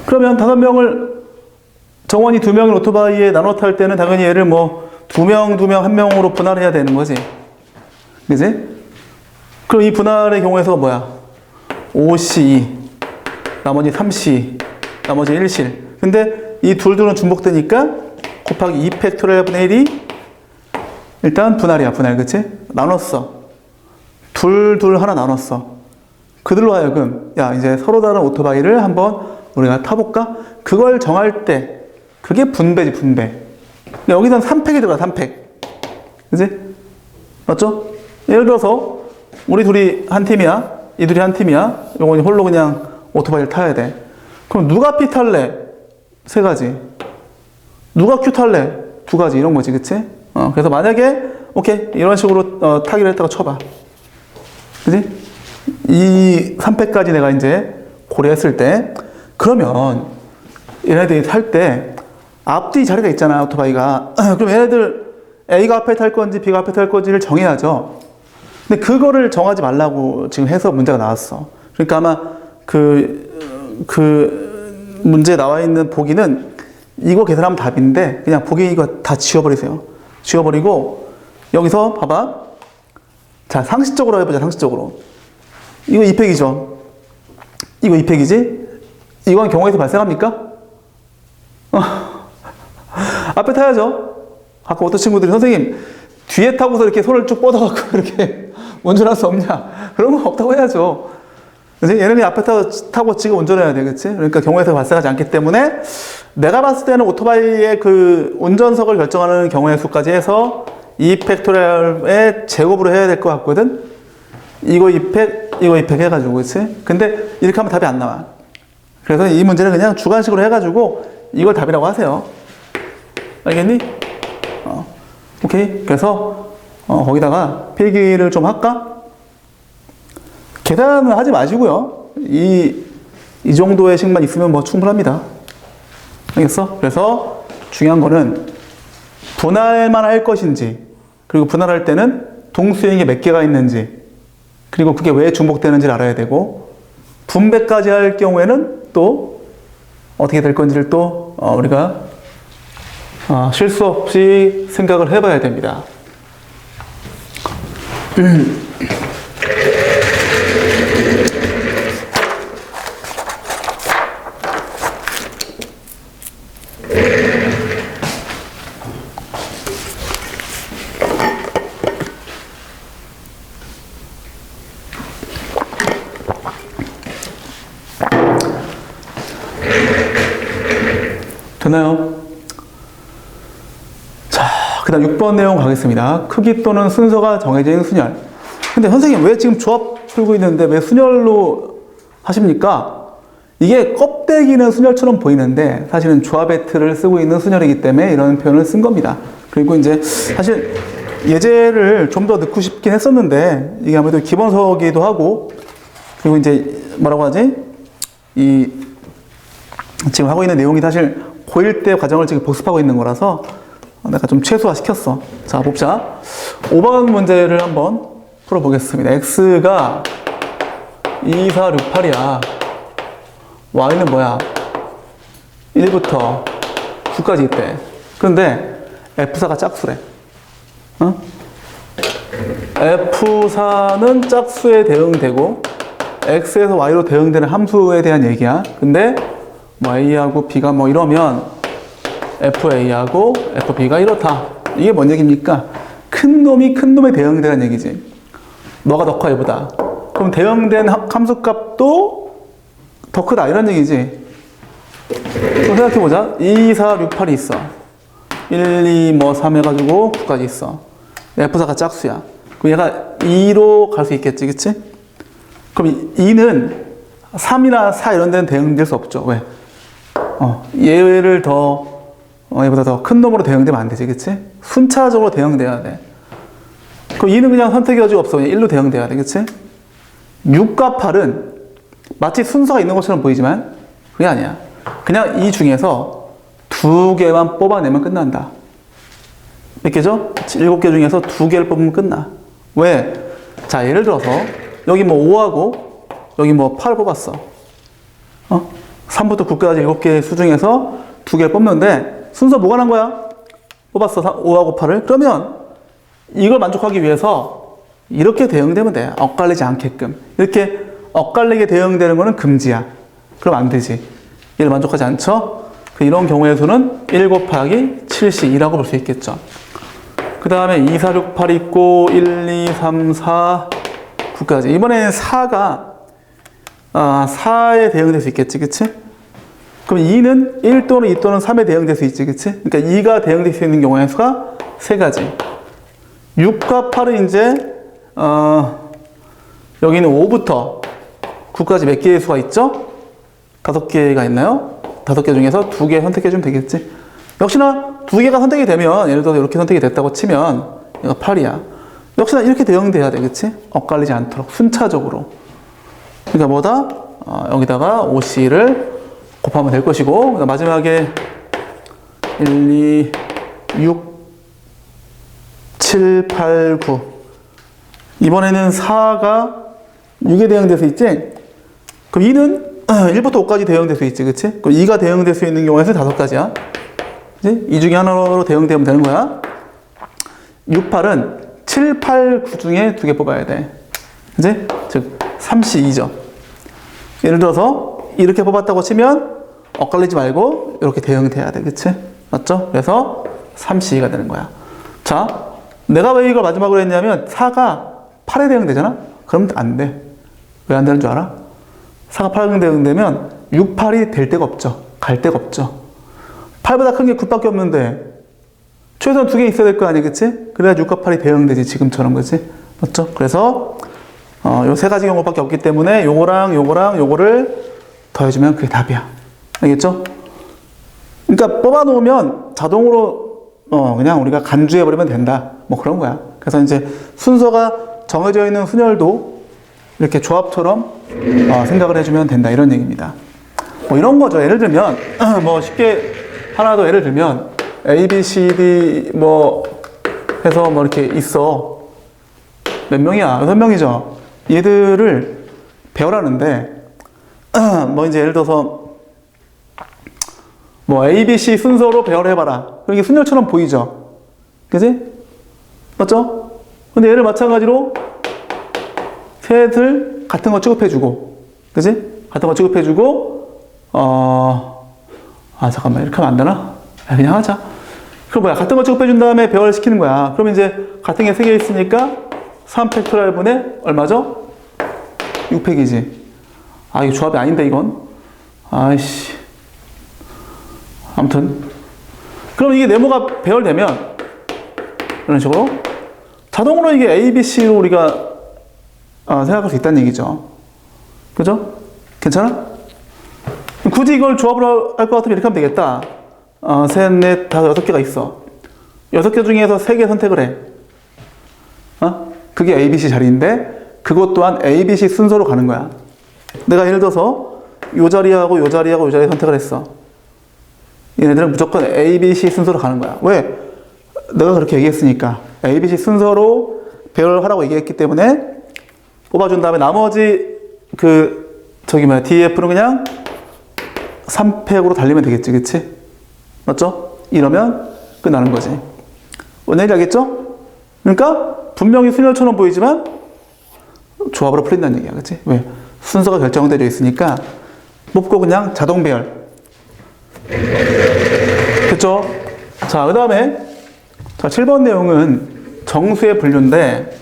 A: 그러면 5명을 정원이 2명을 오토바이에 나눠 탈 때는 당연히 얘를 뭐 2명, 1명으로 분할해야 되는 거지. 그지? 그럼 이 분할의 경우에서 뭐야? 5C, 나머지 3C, 나머지 1C. 근데 이 둘은 중복되니까 곱하기 2 팩토리얼 분의 1이 일단 분할이야, 분할. 그치? 나눴어. 둘 하나 나눴어. 그들로 하여금 야, 이제 서로 다른 오토바이를 한번 우리가 타볼까? 그걸 정할 때 그게 분배지, 분배. 여기선 3팩이 들어가, 3팩. 그치? 맞죠? 예를 들어서 우리 둘이 한 팀이야. 이 둘이 한 팀이야. 요건 홀로 그냥 오토바이를 타야 돼. 그럼 누가 P 탈래? 3가지. 누가 Q 탈래? 2가지. 이런 거지, 그치? 그래서 만약에 오케이, 이런 식으로 타기를 했다가 쳐봐. 그치? 이 3팩까지 내가 이제 고려했을 때, 그러면 얘네들이 탈 때 앞뒤 자리가 있잖아, 오토바이가. 그럼 얘네들 A가 앞에 탈 건지 B가 앞에 탈 건지를 정해야죠. 근데 그거를 정하지 말라고 지금 해서 문제가 나왔어. 그러니까 아마 그 문제에 나와 있는 보기는 이거 계산하면 답인데 그냥 보기 이거 다 지워버리세요. 지워버리고 여기서 봐봐. 자, 상식적으로 해보자, 상식적으로. 이거 2팩이죠. 이거 2팩이지? 이건 경우에서 발생합니까? 앞에 타야죠. 아까 어떤 친구들이 선생님 뒤에 타고서 이렇게 손을 쭉 뻗어갖고 이렇게 운전할 수 없냐? 그런 거 없다고 해야죠. 얘네는 앞에 타고 지금 운전해야 돼, 그치? 그러니까 경우에서 발생하지 않기 때문에 내가 봤을 때는 오토바이의 그 운전석을 결정하는 경우의 수까지 해서 2팩토리얼의 제곱으로 해야 될 것 같거든? 이거 2팩, 이거 2팩 해가지고, 그치? 근데 이렇게 하면 답이 안 나와. 그래서 이 문제는 그냥 주관식으로 해가지고 이걸 답이라고 하세요. 알겠니? 오케이. 그래서 거기다가 필기를 좀 할까? 계산은 하지 마시고요. 이 정도의 식만 있으면 뭐 충분합니다. 알겠어? 그래서 중요한 거는 분할만 할 것인지, 그리고 분할할 때는 동수행이 몇 개가 있는지, 그리고 그게 왜 중복되는지를 알아야 되고, 분배까지 할 경우에는 또 어떻게 될 건지를 또 우리가 실수 없이 생각을 해봐야 됩니다. 되나요? 자, 그 다음 6번 내용 가겠습니다. 크기 또는 순서가 정해져 있는 순열. 근데 선생님 왜 지금 조합 풀고 있는데 왜 순열로 하십니까? 이게 껍데기는 순열처럼 보이는데 사실은 조합의 틀을 쓰고 있는 순열이기 때문에 이런 표현을 쓴 겁니다. 그리고 이제 사실 예제를 좀 더 넣고 싶긴 했었는데 이게 아무래도 기본서기도 하고, 그리고 이제 뭐라고 하지? 지금 하고 있는 내용이 사실 고1 때 과정을 지금 복습하고 있는 거라서 내가 좀 최소화 시켰어. 자, 봅자. 5번 문제를 한번 풀어보겠습니다. x가 2, 4, 6, 8이야. y는 뭐야? 1부터 9까지 있대. 그런데 f4가 짝수래. f4는 짝수에 대응되고 x에서 y로 대응되는 함수에 대한 얘기야. 근데 y하고 b가 뭐 이러면 fa하고 fb가 이렇다. 이게 뭔 얘기입니까? 큰 놈이 큰 놈에 대응되는 얘기지. 너가 더 커 얘보다. 그럼 대응된 함수값도 더 크다 이런 얘기지. 그럼 생각해보자. 2, 4, 6, 8이 있어. 1, 2, 뭐 3 해가지고 9까지 있어. f4가 짝수야. 그럼 얘가 2로 갈 수 있겠지, 그치? 그럼 2는 3이나 4 이런 데는 대응될 수 없죠. 왜? 얘를 얘보다 더 큰 놈으로 대응되면 안 되지, 그치? 순차적으로 대응돼야 돼. 그럼 2는 그냥 선택의 여지가 없어. 그냥 1로 대응돼야 돼, 그치? 6과 8은 마치 순서가 있는 것처럼 보이지만 그게 아니야. 그냥 이 중에서 2개만 뽑아내면 끝난다. 몇 개죠? 7개 중에서 2개를 뽑으면 끝나. 왜? 자, 예를 들어서 여기 뭐 5하고 여기 뭐 8 뽑았어. 3부터 9까지 7개의 수 중에서 2개를 뽑는데 순서 뭐가 난 거야? 뽑았어. 5하고 8을. 그러면 이걸 만족하기 위해서 이렇게 대응되면 돼. 엇갈리지 않게끔. 이렇게 엇갈리게 대응되는 거는 금지야. 그럼 안 되지. 얘를 만족하지 않죠? 이런 경우의 수는 1 곱하기 7씩 2라고 볼 수 있겠죠. 그 다음에 2, 4, 6, 8 있고 1, 2, 3, 4, 9까지. 이번에는 4가 4에 대응될 수 있겠지, 그치? 그럼 2는 1 또는 2 또는 3에 대응될 수 있지, 그치? 그러니까 2가 대응될 수 있는 경우의 수가 3가지. 6과 8은 이제 여기는 5부터 9까지 몇 개의 수가 있죠? 5개가 있나요? 5개 중에서 2개 선택해주면 되겠지. 역시나 2개가 선택이 되면, 예를 들어서 이렇게 선택이 됐다고 치면 얘가 8이야. 역시나 이렇게 대응돼야 돼, 그치? 엇갈리지 않도록 순차적으로. 그러니까 뭐다? 여기다가 OC를 곱하면 될 것이고, 마지막에 1, 2, 6, 7, 8, 9. 이번에는 4가 6에 대응될 수 있지? 그럼 2는 1부터 5까지 대응될 수 있지, 그치? 그럼 2가 대응될 수 있는 경우에서 5가지야. 그치? 이 중에 하나로 대응되면 되는 거야. 6, 8은 7, 8, 9 중에 2개 뽑아야 돼. 그치? 즉, 3C2죠. 예를 들어서 이렇게 뽑았다고 치면 엇갈리지 말고 이렇게 대응돼야 돼, 그치? 맞죠? 그래서 3C2가 되는 거야. 자, 내가 왜 이걸 마지막으로 했냐면 4가 8에 대응되잖아? 그러면 안 돼. 왜 안 되는 줄 알아? 4가 8에 대응되면 6, 8이 될 데가 없죠. 갈 데가 없죠. 8보다 큰 게 9밖에 없는데 최소한 2개 있어야 될 거 아니야, 그치? 그래야 6과 8이 대응되지, 지금처럼, 그치? 맞죠? 그래서 요 3가지 경우밖에 없기 때문에 요거랑 요거랑 요거를 더해주면 그게 답이야. 알겠죠? 그러니까 뽑아놓으면 자동으로 그냥 우리가 간주해버리면 된다. 뭐 그런 거야. 그래서 이제 순서가 정해져 있는 순열도 이렇게 조합처럼 생각을 해주면 된다. 이런 얘기입니다. 뭐 이런 거죠. 예를 들면, 뭐 쉽게 하나 더 예를 들면, A, B, C, D 뭐 해서 뭐 이렇게 있어. 몇 명이야? 6명이죠. 얘들을 배열하는데, 뭐 이제 예를 들어서, 뭐 A, B, C 순서로 배열해봐라. 그럼 이게 순열처럼 보이죠? 그지? 맞죠? 근데 얘를 마찬가지로 셋을 같은 거 취급해주고, 그지? 같은 거 취급해주고, 잠깐만, 이렇게 하면 안 되나? 그냥 하자. 그럼 뭐야? 같은 거 취급해준 다음에 배열시키는 거야. 그럼 이제 같은 게 3개 있으니까 3팩토리얼분의 얼마죠? 6팩이지. 이거 조합이 아닌데, 이건. 아이씨. 아무튼. 그럼 이게 네모가 배열되면, 이런 식으로. 자동으로 이게 A, B, C로 우리가 생각할 수 있다는 얘기죠. 그죠? 괜찮아? 굳이 이걸 조합을 할 것 같으면 이렇게 하면 되겠다. 셋, 넷, 다섯, 6개가 있어. 6개 중에서 3개 선택을 해. 그게 A, B, C 자리인데, 그것 또한 A, B, C 순서로 가는 거야. 내가 예를 들어서, 요 자리하고 요 자리하고 요 자리 선택을 했어. 얘네들은 무조건 A, B, C 순서로 가는 거야. 왜? 내가 그렇게 얘기했으니까. A, B, C 순서로 배열하라고 얘기했기 때문에, 뽑아준 다음에 나머지, DF는 그냥 3팩으로 달리면 되겠지, 그치? 맞죠? 이러면 끝나는 거지. 뭔 얘기 알겠죠? 그러니까 분명히 순열처럼 보이지만 조합으로 풀린다는 얘기야, 그치? 왜? 순서가 결정되어 있으니까 뽑고 그냥 자동 배열. 됐죠? 자, 그 다음에 7번 내용은 정수의 분류인데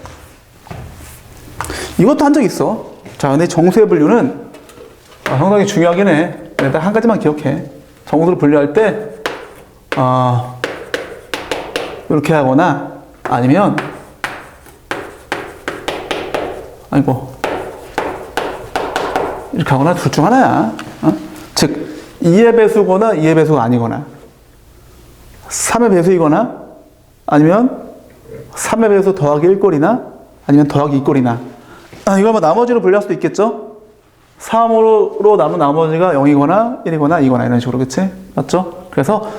A: 이것도 한 적 있어. 자, 근데 정수의 분류는 상당히 중요하긴 해. 일단 한 가지만 기억해. 정수를 분류할 때 이렇게 하거나 아니면 이렇게 하거나 둘 중 하나야. 즉 2의 배수거나 2의 배수가 아니거나 3의 배수이거나 아니면 3의 배수 더하기 1꼴이나 아니면 더하기 2꼴이나 이걸 뭐 나머지로 분류할 수도 있겠죠? 3으로 남은 나머지가 0이거나 1이거나 2거나 이런 식으로, 그치? 맞죠? 그래서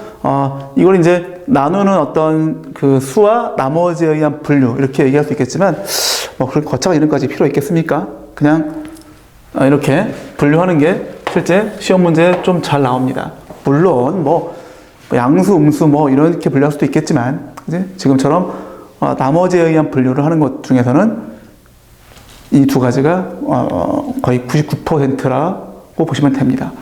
A: 이걸 이제 나누는 어떤 그 수와 나머지에 의한 분류 이렇게 얘기할 수 있겠지만 뭐 그렇게 거창한 이름까지 필요 있겠습니까? 그냥 이렇게 분류하는 게 실제 시험 문제에 좀 잘 나옵니다. 물론 뭐 양수, 음수 뭐 이렇게 분류할 수도 있겠지만 그치? 지금처럼 나머지에 의한 분류를 하는 것 중에서는 이 두 가지가 거의 99%라고 보시면 됩니다.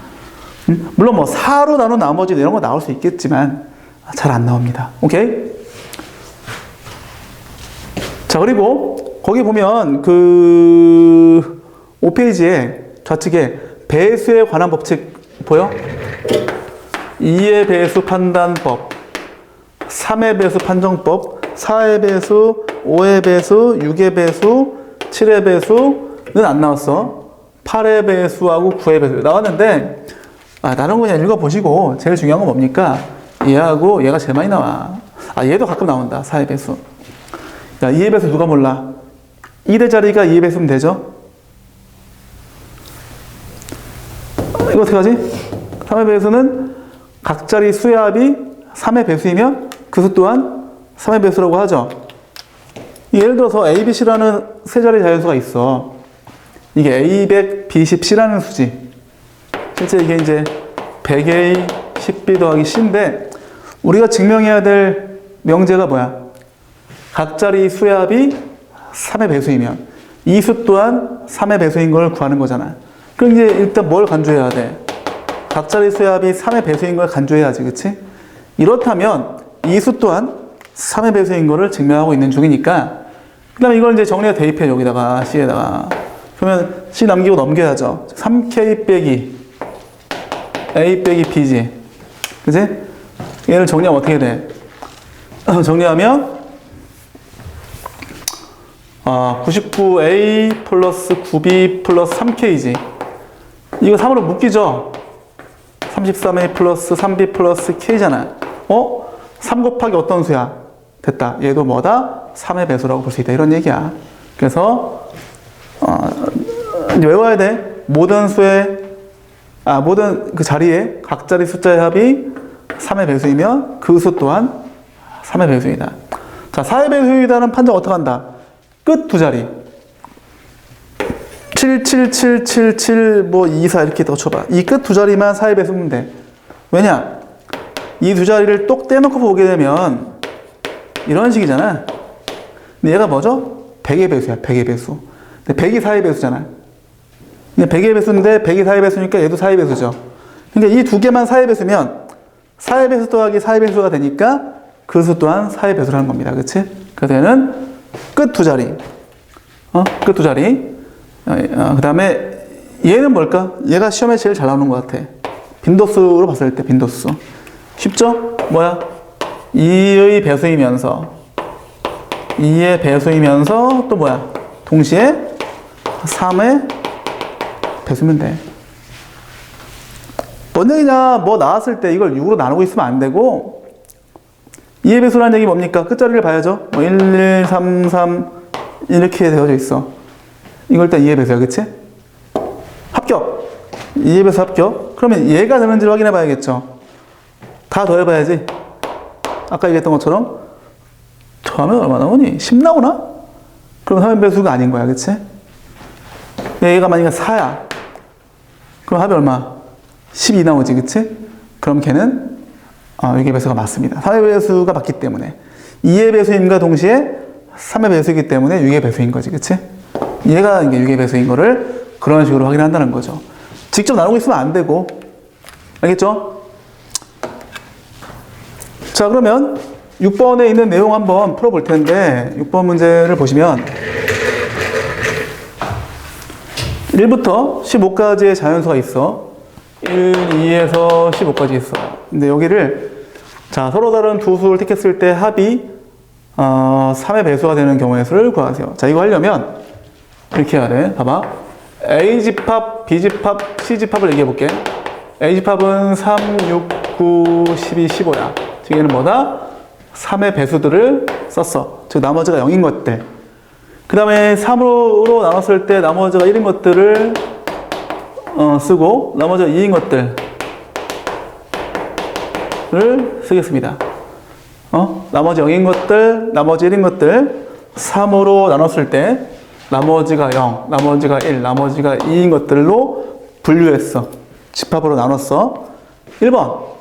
A: 물론 뭐 4로 나눈 나머지 이런 거 나올 수 있겠지만 잘 안 나옵니다. 오케이? 자, 그리고 거기 보면 그 5페이지에 좌측에 배수에 관한 법칙 보여? 2의 배수 판단법, 3의 배수 판정법, 4의 배수, 5의 배수, 6의 배수, 7의 배수는 안 나왔어. 8의 배수하고 9의 배수 나왔는데 다른 거 그냥 읽어보시고 제일 중요한 건 뭡니까? 얘하고 얘가 제일 많이 나와. 얘도 가끔 나온다. 4의 배수. 자, 2의 배수 누가 몰라? 1의 자리가 2의 배수면 되죠? 이거 어떻게 하지? 3의 배수는 각 자리 수의 합이 3의 배수이면 그 수 또한 3의 배수라고 하죠. 예를 들어서 A, B, C라는 세 자리 자연수가 있어. 이게 A, 100, B, 10, C라는 수지. 실제 이게 이제 100A, 10B 더하기 C인데 우리가 증명해야 될 명제가 뭐야? 각 자리 수의 합이 3의 배수이면 이 수 또한 3의 배수인 걸 구하는 거잖아. 그럼 이제 일단 뭘 간주해야 돼? 각 자리 수의 합이 3의 배수인 걸 간주해야지, 그치? 이렇다면 이 수 또한 3의 배수인 거를 증명하고 있는 중이니까 그 다음에 이걸 이제 정리해 대입해 여기다가 C에다가 그러면 C 남기고 넘겨야죠. 3K 빼기 A 빼기 B지, 그치? 얘를 정리하면 어떻게 돼? 정리하면 99A 플러스 9B 플러스 3K지. 이거 3으로 묶이죠? 33A 플러스 3B 플러스 K잖아. 3 곱하기 어떤 수야? 됐다. 얘도 뭐다? 3의 배수라고 볼 수 있다. 이런 얘기야. 그래서 이제 외워야 돼. 모든 그 자리에 각 자리 숫자의 합이 3의 배수이면 그 수 또한 3의 배수이다. 자, 4의 배수이다는 판정 어떻게 한다? 끝 두 자리. 7, 7, 7, 7, 7, 뭐 2, 4 이렇게 더 쳐봐. 이 끝 두 자리만 4의 배수면 돼. 왜냐? 이 두 자리를 똑 떼놓고 보게 되면 이런 식이잖아. 근데 얘가 뭐죠? 100의 배수야. 100의 배수. 근데 100이 4의 배수잖아. 100의 배수인데 100이 4의 배수니까 얘도 4의 배수죠. 그러니까 이 두 개만 4의 배수면 4의 배수 더하기 4의 배수가 되니까 그 수 또한 4의 배수라는 겁니다. 그치? 그래서 얘는 끝 두 자리. 끝 두 자리. 그 다음에 얘는 뭘까? 얘가 시험에 제일 잘 나오는 것 같아. 빈도수로 봤을 때 빈도수. 쉽죠? 뭐야? 2의 배수이면서 2의 배수이면서 또 뭐야? 동시에 3의 배수면 돼. 뭔 얘기냐? 뭐 나왔을 때 이걸 6으로 나누고 있으면 안 되고 2의 배수라는 얘기 뭡니까? 끝자리를 봐야죠. 1, 1, 3, 3 이렇게 되어져 있어. 이걸 일단 2의 배수야. 그치? 합격! 2의 배수 합격. 그러면 얘가 되는지를 확인해 봐야겠죠. 다 더해봐야지. 아까 얘기했던 것처럼 더하면 얼마 나오니? 10 나오나? 그럼 3의 배수가 아닌 거야. 그치? 얘가 만약에 4야. 그럼 합이 얼마? 12 나오지. 그치? 그럼 걔는 6의 배수가 맞습니다. 3의 배수가 맞기 때문에 2의 배수임과 동시에 3의 배수이기 때문에 6의 배수인 거지. 그치? 얘가 이게 6의 배수인 거를 그런 식으로 확인한다는 거죠. 직접 나누고 있으면 안 되고. 알겠죠? 자, 그러면 6번에 있는 내용 한번 풀어볼 텐데 6번 문제를 보시면 1부터 15까지의 자연수가 있어. 1, 2에서 15까지 있어. 근데 여기를 자, 서로 다른 두 수를 택했을 때 합이 3의 배수가 되는 경우의 수를 구하세요. 자, 이거 하려면 이렇게 해야 돼. 봐봐. A집합, B집합, C집합을 얘기해 볼게. A집합은 3, 6, 9, 12, 15야. 즉 얘는 뭐다? 3의 배수들을 썼어. 즉 나머지가 0인 것들. 그 다음에 3으로 나눴을 때 나머지가 1인 것들을 쓰고 나머지가 2인 것들을 쓰겠습니다. 나머지 0인 것들, 나머지 1인 것들 3으로 나눴을 때 나머지가 0, 나머지가 1, 나머지가 2인 것들로 분류했어. 집합으로 나눴어. 1번.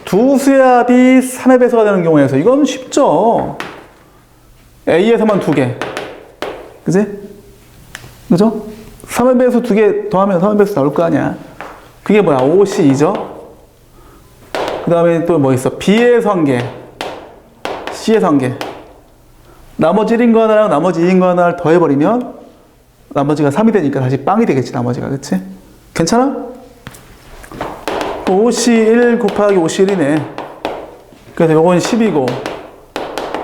A: 두 수의 합이 3의 배수가 되는 경우에서 이건 쉽죠. A에서만 2개. 그지? 그죠? 3의 배수 2개 더하면 3의 배수 나올 거 아니야. 그게 뭐야? 5C2죠? 그 다음에 또 뭐 있어? B에서 1개, C에서 1개. 나머지 1인 거 하나랑 나머지 2인 거 하나를 더해버리면 나머지가 3이 되니까 다시 빵이 되겠지, 나머지가. 그치? 괜찮아? 5C1 곱하기 5C1이네. 그래서 요건 10이고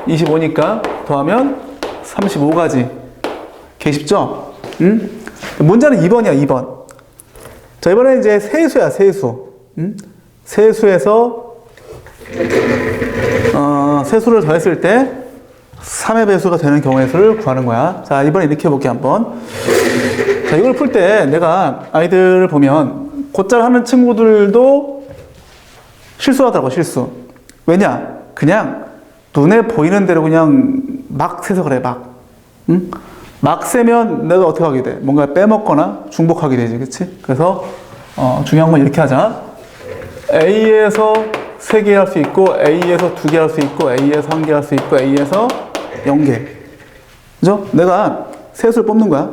A: 25니까 더하면 35가지. 개 쉽죠? 응? 문제는 2번이야, 2번. 자, 이번에 이제 세수야, 세수. 응? 세수에서 세수를 더했을 때 3의 배수가 되는 경우의 수를 구하는 거야. 자, 이번에 이렇게 해볼게, 한번. 자, 이걸 풀 때 내가 아이들을 보면 곧잘 하는 친구들도 실수하더라고, 실수. 왜냐? 그냥 눈에 보이는 대로 그냥 막 세서 그래, 막. 응? 막 세면 내가 어떻게 하게 돼? 뭔가 빼먹거나 중복하게 되지, 그치? 그래서 중요한 건 이렇게 하자. A에서 3개 할 수 있고, A에서 2개 할 수 있고, A에서 1개 할 수 있고, A에서 0개. 그죠? 내가 세수를 뽑는 거야.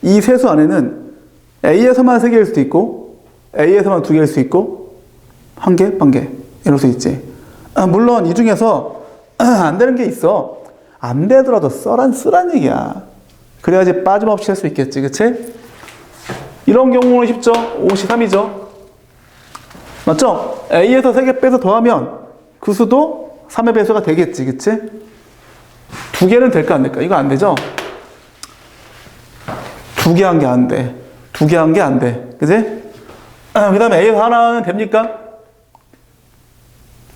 A: 이 세수 안에는 A에서만 3개일 수도 있고, A에서만 2개일 수 있고, 1개, 1개. 이럴 수 있지. 물론 이 중에서 안 되는 게 있어. 안 되더라도 쓰란 얘기야. 그래야지 빠짐없이 할 수 있겠지, 그치? 이런 경우는 쉽죠? 5C3이죠? 맞죠? A에서 3개 빼서 더하면 그 수도 3의 배수가 되겠지, 그치? 2개는 될까 안 될까? 이거 안 되죠? 2개 한 게 안 돼. 2개 한 게 안 돼. 그치? 그 다음에 A에서 하나는 됩니까?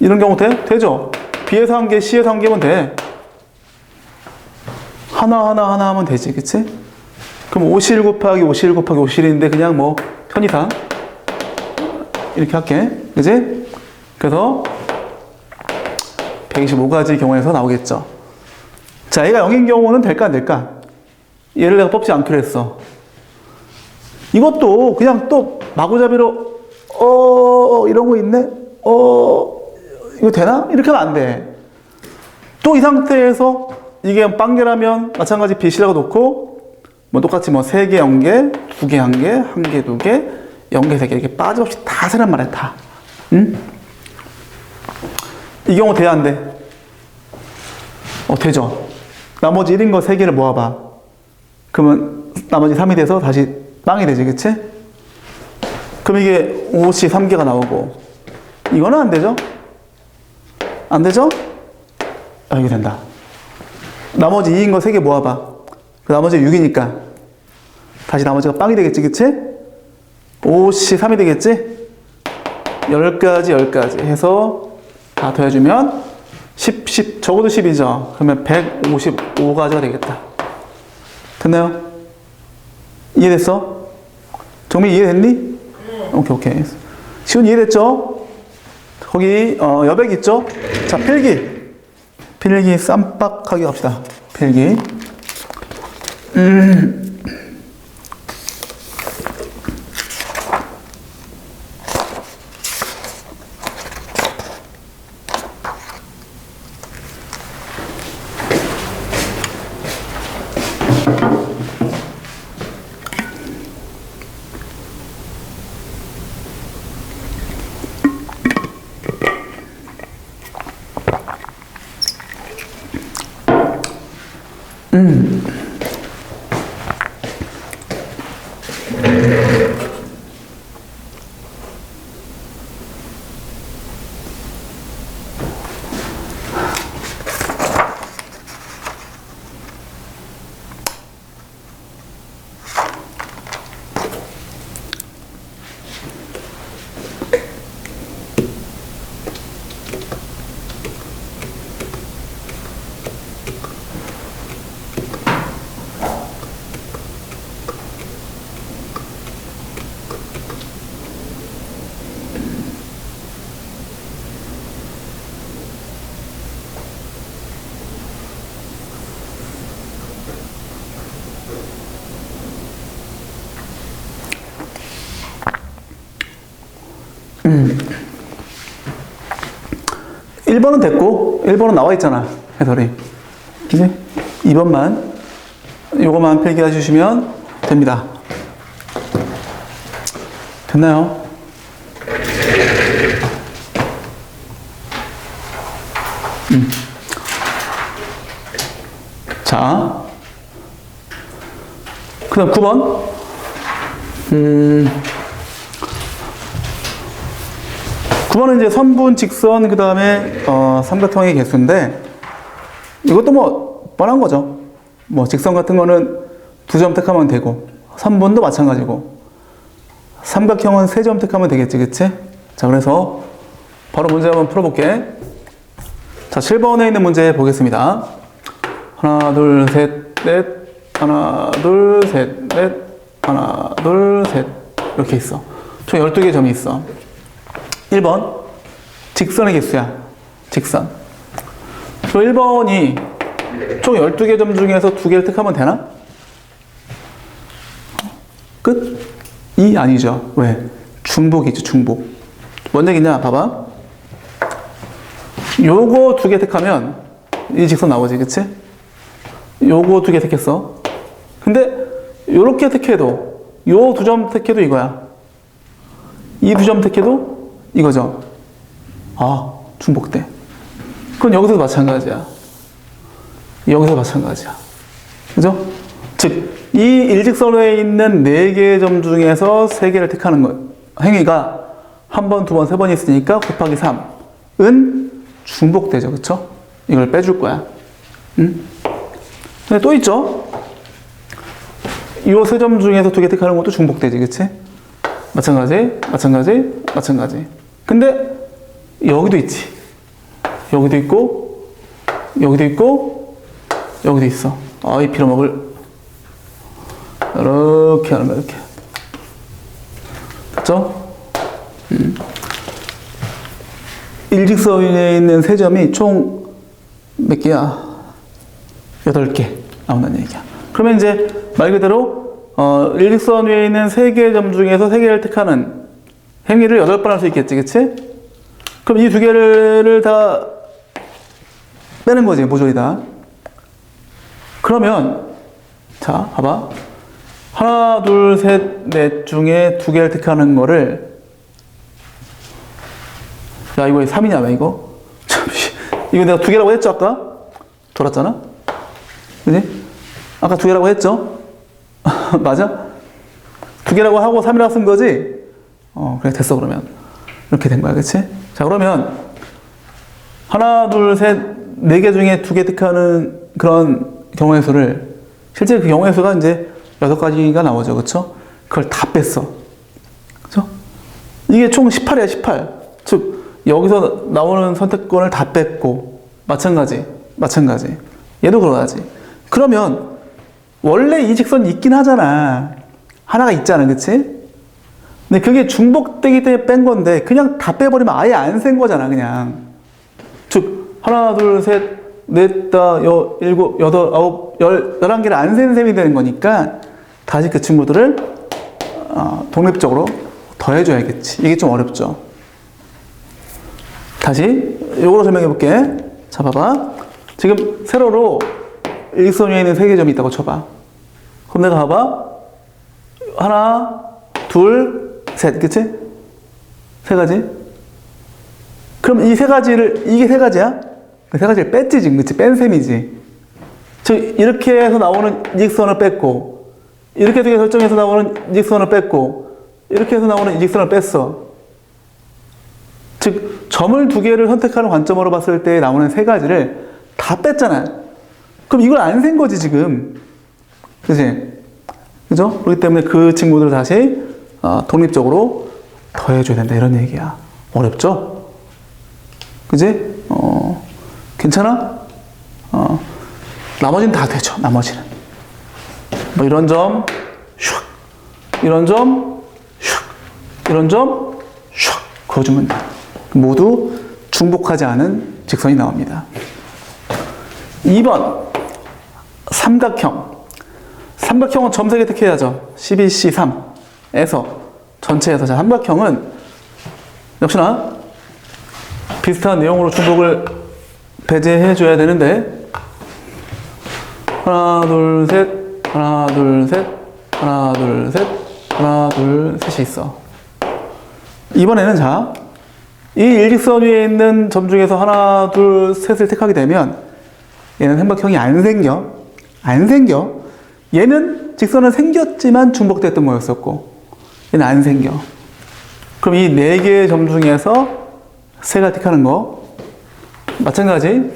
A: 이런 경우 돼? 되죠? B에서 1개, C에서 1개면 돼. 하나 하면 되지, 그치? 그럼 51 곱하기 51 곱하기 51인데 그냥 뭐 편의상 이렇게 할게, 그치? 그래서 125가지 경우에서 나오겠죠. 자, 얘가 0인 경우는 될까 안 될까? 얘를 내가 뽑지 않기로 했어. 이것도 그냥 또 마구잡이로 이런 거 있네? 이거 되나? 이렇게 하면 안 돼. 또 이 상태에서 이게 빵개라면 마찬가지 B씨라고 놓고 뭐 똑같이 뭐 3개, 0개, 2개, 1개, 1개, 2개, 0개, 3개 이렇게 빠짐없이 다 세란 말이야, 다. 응? 이 경우 돼야 안 돼? 되죠. 나머지 1인 거 3개를 모아봐. 그러면 나머지 3이 돼서 다시 빵이 되지, 그치? 그럼 이게 5씨 3개가 나오고 이거는 안 되죠? 안 되죠? 이거 된다. 나머지 2인 거 3개 모아봐. 그 나머지 6이니까 다시 나머지가 빵이 되겠지, 그치? 5씨 3이 되겠지? 10가지 해서 다 더해주면 10, 적어도 10이죠. 그러면 155가지가 되겠다. 됐나요? 이해됐어? 정민 이해됐니? 오케이. 시훈 이해됐죠? 거기 여백 있죠? 자, 필기 쌈박하게 갑시다. 필기. 1번은 됐고 1번은 나와 있잖아 해설이. 그지? 2번만 요거만 필기해 주시면 됩니다. 됐나요? 자, 그 다음 9번. 9번은 이제 선분, 직선, 그 다음에 삼각형의 개수인데, 이것도 뭐 뻔한 거죠. 뭐 직선 같은 거는 2점 택하면 되고, 선분도 마찬가지고, 삼각형은 3점 택하면 되겠지, 그치? 자, 그래서 바로 문제 한번 풀어볼게. 자, 7번에 있는 문제 보겠습니다. 하나, 둘, 셋, 넷, 하나, 둘, 셋, 넷, 하나, 둘, 셋. 이렇게 있어. 총 12개의 점이 있어. 1번, 직선의 개수야. 직선. 저 1번이 총 12개 점 중에서 2개를 택하면 되나? 끝? 이 아니죠. 왜? 중복이죠, 중복. 뭔 얘기냐? 봐봐. 요거 2개 택하면 이 직선 나오지, 그치? 요거 2개 택했어. 근데 요렇게 택해도 요 2점 택해도 이거야. 이 2점 택해도 이거죠. 아, 중복돼. 그건 여기서도 마찬가지야. 여기서 마찬가지야. 그죠? 즉, 이 일직선에 있는 4개의 점 중에서 3개를 택하는 것. 행위가 한 번, 2번, 3번 있으니까 곱하기 3은 중복되죠. 그쵸? 이걸 빼줄 거야. 응? 근데 또 있죠? 이 3점 중에서 2개 택하는 것도 중복되지. 그치? 마찬가지, 마찬가지, 마찬가지. 근데 여기도 있지. 여기도 있고, 여기도 있고, 여기도 있어. 아, 이 빌어먹을. 이렇게 하는 거야, 이렇게. 됐죠? 일직선에 있는 3점이 총 몇 개야? 8개 나온다는 얘기야. 그러면 이제 말 그대로 일직선 위에 있는 3개의 점 중에서 3개를 택하는 행위를 8번 할 수 있겠지, 그치? 그럼 이 2개를 다 빼는 거지, 모조리 다. 그러면 자, 봐봐. 하나, 둘, 셋, 넷 중에 2개를 택하는 거를, 야, 이거 왜 3이냐, 왜 이거? 이거 내가 2개라고 했죠, 아까? 돌았잖아? 그지? 아까 2개라고 했죠? 맞아? 2개라고 하고 3이라고 쓴 거지? 그래, 됐어, 그러면. 이렇게 된 거야, 그치? 자, 그러면, 하나, 둘, 셋, 4개 중에 2개 택하는 그런 경우의 수를, 실제 그 경우의 수가 이제 6가지가 나오죠, 그쵸? 그걸 다 뺐어. 그쵸? 이게 총 18이야, 18. 즉, 여기서 나오는 선택권을 다 뺐고, 마찬가지. 얘도 그러하지. 그러면, 원래 이 직선이 있긴 하잖아. 하나가 있잖아, 그치? 근데 그게 중복되기 때문에 뺀 건데, 그냥 다 빼버리면 아예 안 센 거잖아, 그냥. 즉, 하나, 둘, 셋, 넷, 다, 일곱, 여덟, 아홉, 11개를 안 센 셈이 되는 거니까, 다시 그 친구들을, 독립적으로 더해줘야겠지. 이게 좀 어렵죠. 다시, 요거로 설명해 볼게. 자, 봐봐. 지금, 세로로 일직선 위에 있는 3개의 점이 있다고 쳐봐. 그럼 내가 봐봐. 하나, 둘, 셋, 그치? 3가지. 그럼 이 3가지를, 이게 3가지야? 그 3가지를 뺐지, 지금. 그치? 뺀 셈이지. 즉, 이렇게 해서 나오는 이직선을 뺐고, 이렇게 되게 설정해서 나오는 이직선을 뺐고, 이렇게 해서 나오는 이직선을 뺐어. 즉, 점을 2개를 선택하는 관점으로 봤을 때 나오는 3가지를 다 뺐잖아. 그럼 이걸 안 센 거지, 지금. 그치? 그죠? 그렇기 때문에 그 친구들을 다시 독립적으로 더해줘야 된다. 이런 얘기야. 어렵죠? 그지? 괜찮아? 나머지는 다 되죠. 나머지는. 뭐 이런 점, 슉. 이런 점, 슉. 이런 점, 슉. 그어주면 돼. 모두 중복하지 않은 직선이 나옵니다. 2번. 삼각형. 삼각형은 점 3개 택해야죠. 12, C3에서 전체에서. 자, 삼각형은 역시나 비슷한 내용으로 중복을 배제해 줘야 되는데, 하나, 둘, 셋, 하나, 둘, 셋, 하나, 둘, 셋, 하나, 둘, 셋이 있어. 이번에는 자, 이 일직선 위에 있는 점 중에서 하나, 둘, 셋을 택하게 되면 얘는 삼각형이 안 생겨. 안 생겨. 얘는 직선은 생겼지만 중복됐던 거였었고 얘는 안 생겨. 그럼 이 네 개의 점 중에서 세가 택하는 거 마찬가지.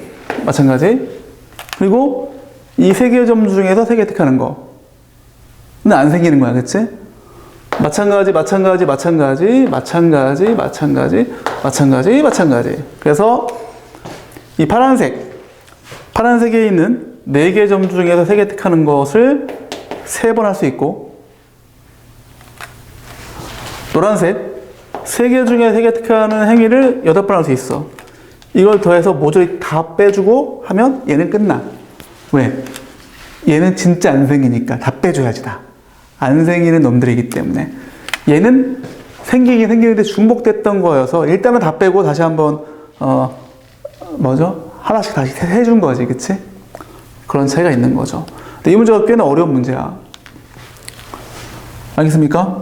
A: 그리고 이 세 개의 점 중에서 세 개 택하는 거는 안 생기는 거야. 그치? 마찬가지. 그래서 이 파란색에 있는 4개 점 중에서 3개 택하는 것을 3번 할 수 있고, 노란색 3개 중에 3개 택하는 행위를 8번 할 수 있어. 이걸 더해서 모조리 다 빼주고 하면 얘는 끝나. 왜? 얘는 진짜 안 생기니까 다 빼줘야지 다. 안 생기는 놈들이기 때문에. 얘는 생기긴 생기는데 중복됐던 거여서 일단은 다 빼고 다시 한번 하나씩 다시 해준 거지. 그치? 그런 차이가 있는 거죠. 근데 이 문제가 꽤나 어려운 문제야. 알겠습니까?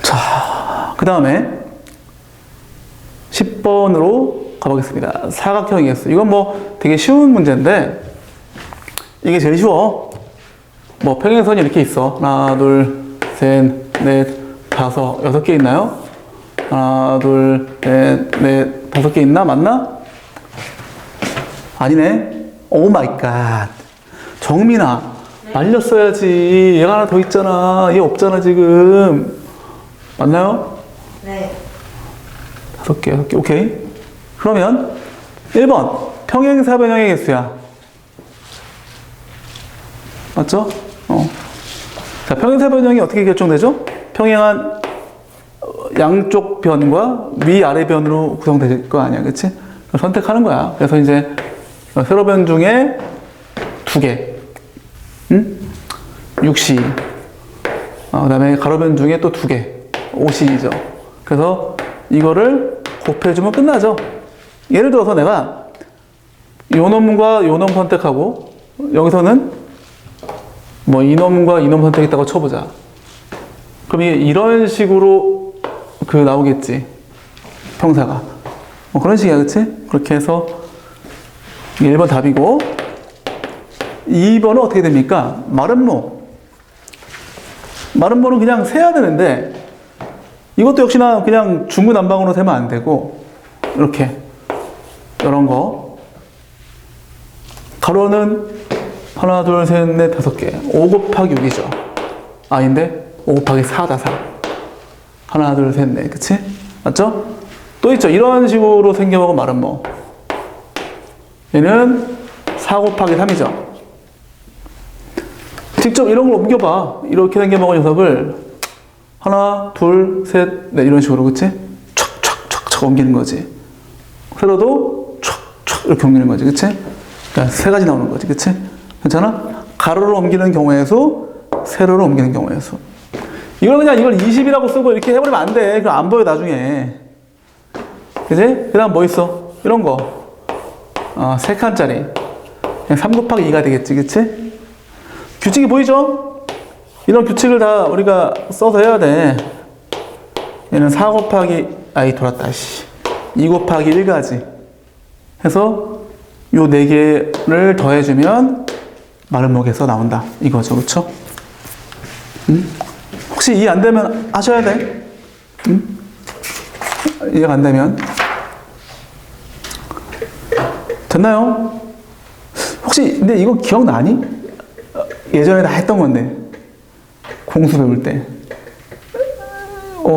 A: 자, 그 다음에 10번으로 가보겠습니다. 사각형이겠어. 이건 뭐 되게 쉬운 문제인데 이게 제일 쉬워. 뭐 평행선이 이렇게 있어. 하나, 둘, 셋, 넷, 다섯, 6개 있나요? 하나, 둘, 넷, 5개 있나? 맞나? 아니네. 오 마이 갓. 정민아, 말렸어야지. 얘가 하나 더 있잖아. 얘 없잖아, 지금. 맞나요?
B: 네.
A: 5개. 오케이. 그러면 1번. 평행사변형의 개수야. 맞죠? 자, 평행사변형이 어떻게 결정되죠? 평행한 양쪽 변과 위아래 변으로 구성될 거 아니야. 그치? 선택하는 거야. 그래서 이제 세로변 중에 2개. 6시. 그 다음에 가로변 중에 또 2개. 5시죠. 그래서 이거를 곱해주면 끝나죠. 예를 들어서 내가 요 놈과 요 놈 선택하고 여기서는 뭐 이 놈과 이 놈 선택했다고 쳐보자. 그럼 이게 이런 식으로 나오겠지. 평사가. 뭐 그런 식이야. 그치? 그렇게 해서 1번 답이고 2번은 어떻게 됩니까? 마름모. 마름모는 그냥 세야 되는데 이것도 역시나 그냥 중구난방으로 세면 안 되고 이렇게 이런 거 가로는 하나, 둘, 셋, 넷, 5개. 5 곱하기 6이죠. 아닌데 5 곱하기 4다 4. 하나, 둘, 셋, 넷. 그치? 맞죠? 또 있죠. 이런 식으로 생겨먹은 말은 뭐 얘는 4 곱하기 3이죠. 직접 이런 걸 옮겨봐. 이렇게 생겨먹은 녀석을 하나, 둘, 셋, 넷 이런 식으로. 그치? 촥촥촥촥 옮기는 거지. 세로도 촥촥 이렇게 옮기는 거지. 그치? 그러니까 3가지 나오는 거지. 그치? 괜찮아? 가로로 옮기는 경우의 수, 세로로 옮기는 경우의 수. 이걸 20이라고 쓰고 이렇게 해버리면 안 돼. 그럼 안 보여, 나중에. 그지? 그 다음 뭐 있어? 이런 거. 3칸짜리. 그냥 3 곱하기 2가 되겠지. 그치? 규칙이 보이죠? 이런 규칙을 다 우리가 써서 해야 돼. 얘는 4 곱하기, 돌았다, 씨. 2 곱하기 1가지. 해서 요 4개를 더해주면 마름모에서 나온다. 이거죠. 그쵸? 혹시 이해 안 되면 하셔야 돼. 이해가 안 되면. 됐나요? 혹시 근데 이거 기억나니? 예전에 다 했던 건데. 공수 배울 때.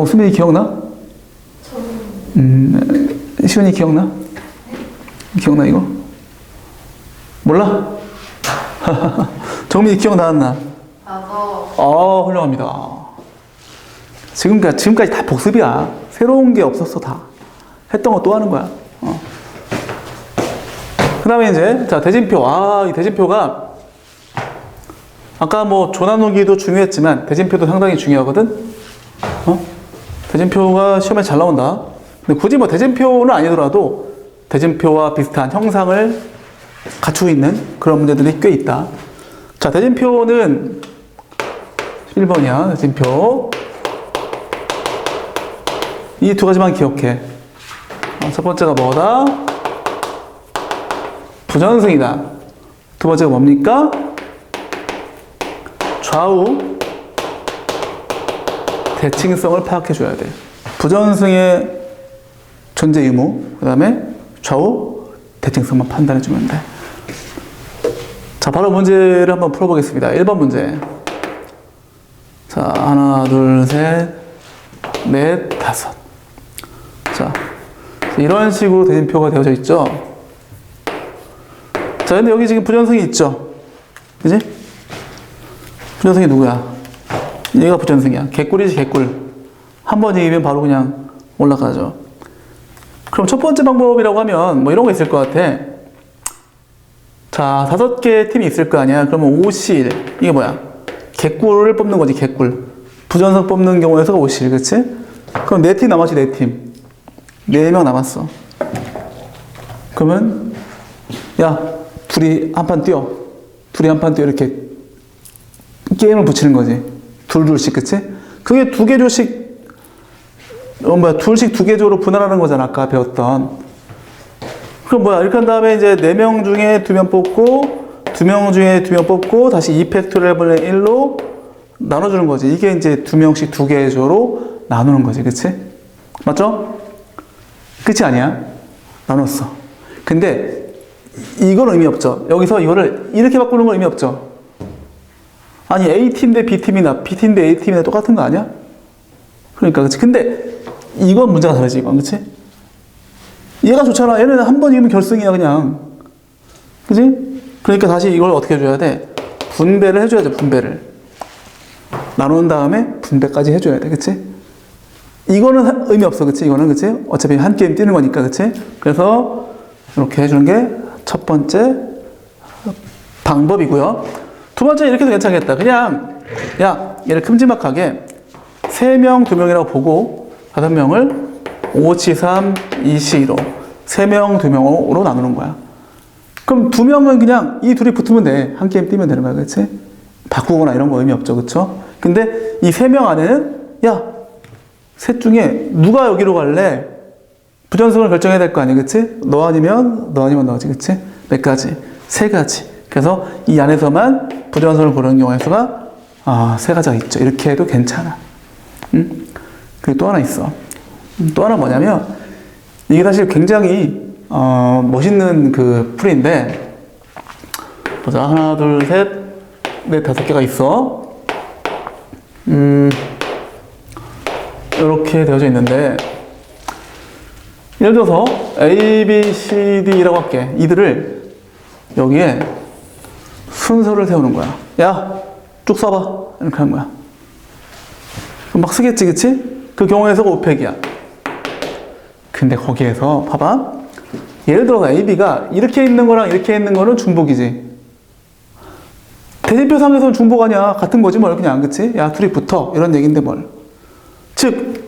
A: 수민이 기억나? 시원이 기억나? 기억나 이거? 몰라? 정민이 기억 나왔나? 훌륭합니다. 지금까지 다 복습이야. 새로운 게 없었어, 다. 했던 거 또 하는 거야. 그 다음에 이제, 자, 대진표. 이 대진표가, 아까 뭐, 조나누기도 중요했지만, 대진표도 상당히 중요하거든? 대진표가 시험에 잘 나온다. 근데 굳이 뭐 대진표는 아니더라도 대진표와 비슷한 형상을 갖추고 있는 그런 문제들이 꽤 있다. 자, 대진표는 1번이야. 대진표. 이 두 가지만 기억해. 첫 번째가 뭐다? 부전승이다. 두 번째가 뭡니까? 좌우 대칭성을 파악해 줘야 돼. 부전승의 존재 의무, 그 다음에 좌우 대칭성만 판단해 주면 돼. 자, 바로 문제를 한번 풀어보겠습니다. 1번 문제. 자, 하나, 둘, 셋, 넷, 다섯. 자, 이런 식으로 대진표가 되어져 있죠. 자, 근데 여기 지금 부전승이 있죠. 그지? 부전승이 누구야? 얘가 부전승이야. 개꿀이지, 개꿀. 한 번 이기면 바로 그냥 올라가죠. 그럼 첫 번째 방법이라고 하면 뭐 이런 거 있을 것 같아. 자, 5개의 팀이 있을 거 아니야. 그러면 5실. 이게 뭐야? 개꿀을 뽑는 거지, 개꿀. 부전승 뽑는 경우에서가 5실, 그치? 그럼 4팀 남았지, 4팀. 4명 남았어. 그러면, 야, 둘이 한 판 뛰어. 둘이 한 판 뛰어. 이렇게 게임을 붙이는 거지. 둘씩, 그치? 그게 2개조씩, 둘씩 2개조로 분할하는 거잖아. 아까 배웠던. 그럼 뭐야? 이렇게 한 다음에 이제 4명 중에 2명 뽑고, 2명 중에 2명 뽑고, 다시 2팩토리얼분의 1로 나눠주는 거지. 이게 이제 2명씩 2개조로 나누는 거지. 그치? 맞죠? 끝이 아니야. 나눴어. 근데 이건 의미 없죠. 여기서 이거를 이렇게 바꾸는 건 의미 없죠. 아니, A팀 대 B팀이나 B팀 대 A팀이나 똑같은 거 아니야? 그러니까, 그치? 근데 이건 문제가 다르지, 이건. 그치? 얘가 좋잖아. 얘는 한 번 이기면 결승이야, 그냥. 그치? 그러니까 다시 이걸 어떻게 해줘야 돼? 분배를 해줘야죠, 분배를. 나눈 다음에 분배까지 해줘야 돼, 그치? 이거는 의미 없어, 그치? 이거는, 그치? 어차피 한 게임 뛰는 거니까, 그치? 그래서 이렇게 해주는 게 첫 번째 방법이고요. 두 번째 이렇게 해도 괜찮겠다. 그냥, 야, 얘를 큼지막하게 3명, 2명이라고 보고 5명을 5, 7, 3, 2, 2로 3명, 2명으로 나누는 거야. 그럼 2명은 그냥 이 둘이 붙으면 돼. 한 게임 뛰면 되는 거야, 그치? 바꾸거나 이런 거 의미 없죠, 그쵸? 근데 이 3명 안에는, 야, 셋 중에 누가 여기로 갈래? 부전승을 결정해야 될 거 아니야, 그치? 너 아니면 너지, 그치? 몇 가지? 3가지. 그래서 이 안에서만 부전승을 고르는 경우의 수가 3가지가 있죠. 이렇게 해도 괜찮아. 응? 그리고 또 하나 있어. 또 하나 뭐냐면, 이게 사실 굉장히 멋있는 그 풀인데, 보자. 하나, 둘, 셋, 넷, 5개가 있어. 이렇게 되어져 있는데, 예를 들어서 A, B, C, D라고 할게. 이들을 여기에 순서를 세우는 거야. 야, 쭉 써봐. 이렇게 하는 거야. 그럼 막 쓰겠지, 그치? 그 경우에서가 5팩이야. 근데 거기에서 봐봐. 예를 들어서 A, B가 이렇게 있는 거랑 이렇게 있는 거는 중복이지. 대진표상에서는 중복 아니야. 같은 거지 뭘, 그냥. 그치? 야, 둘이 붙어. 이런 얘기인데 뭘. 즉,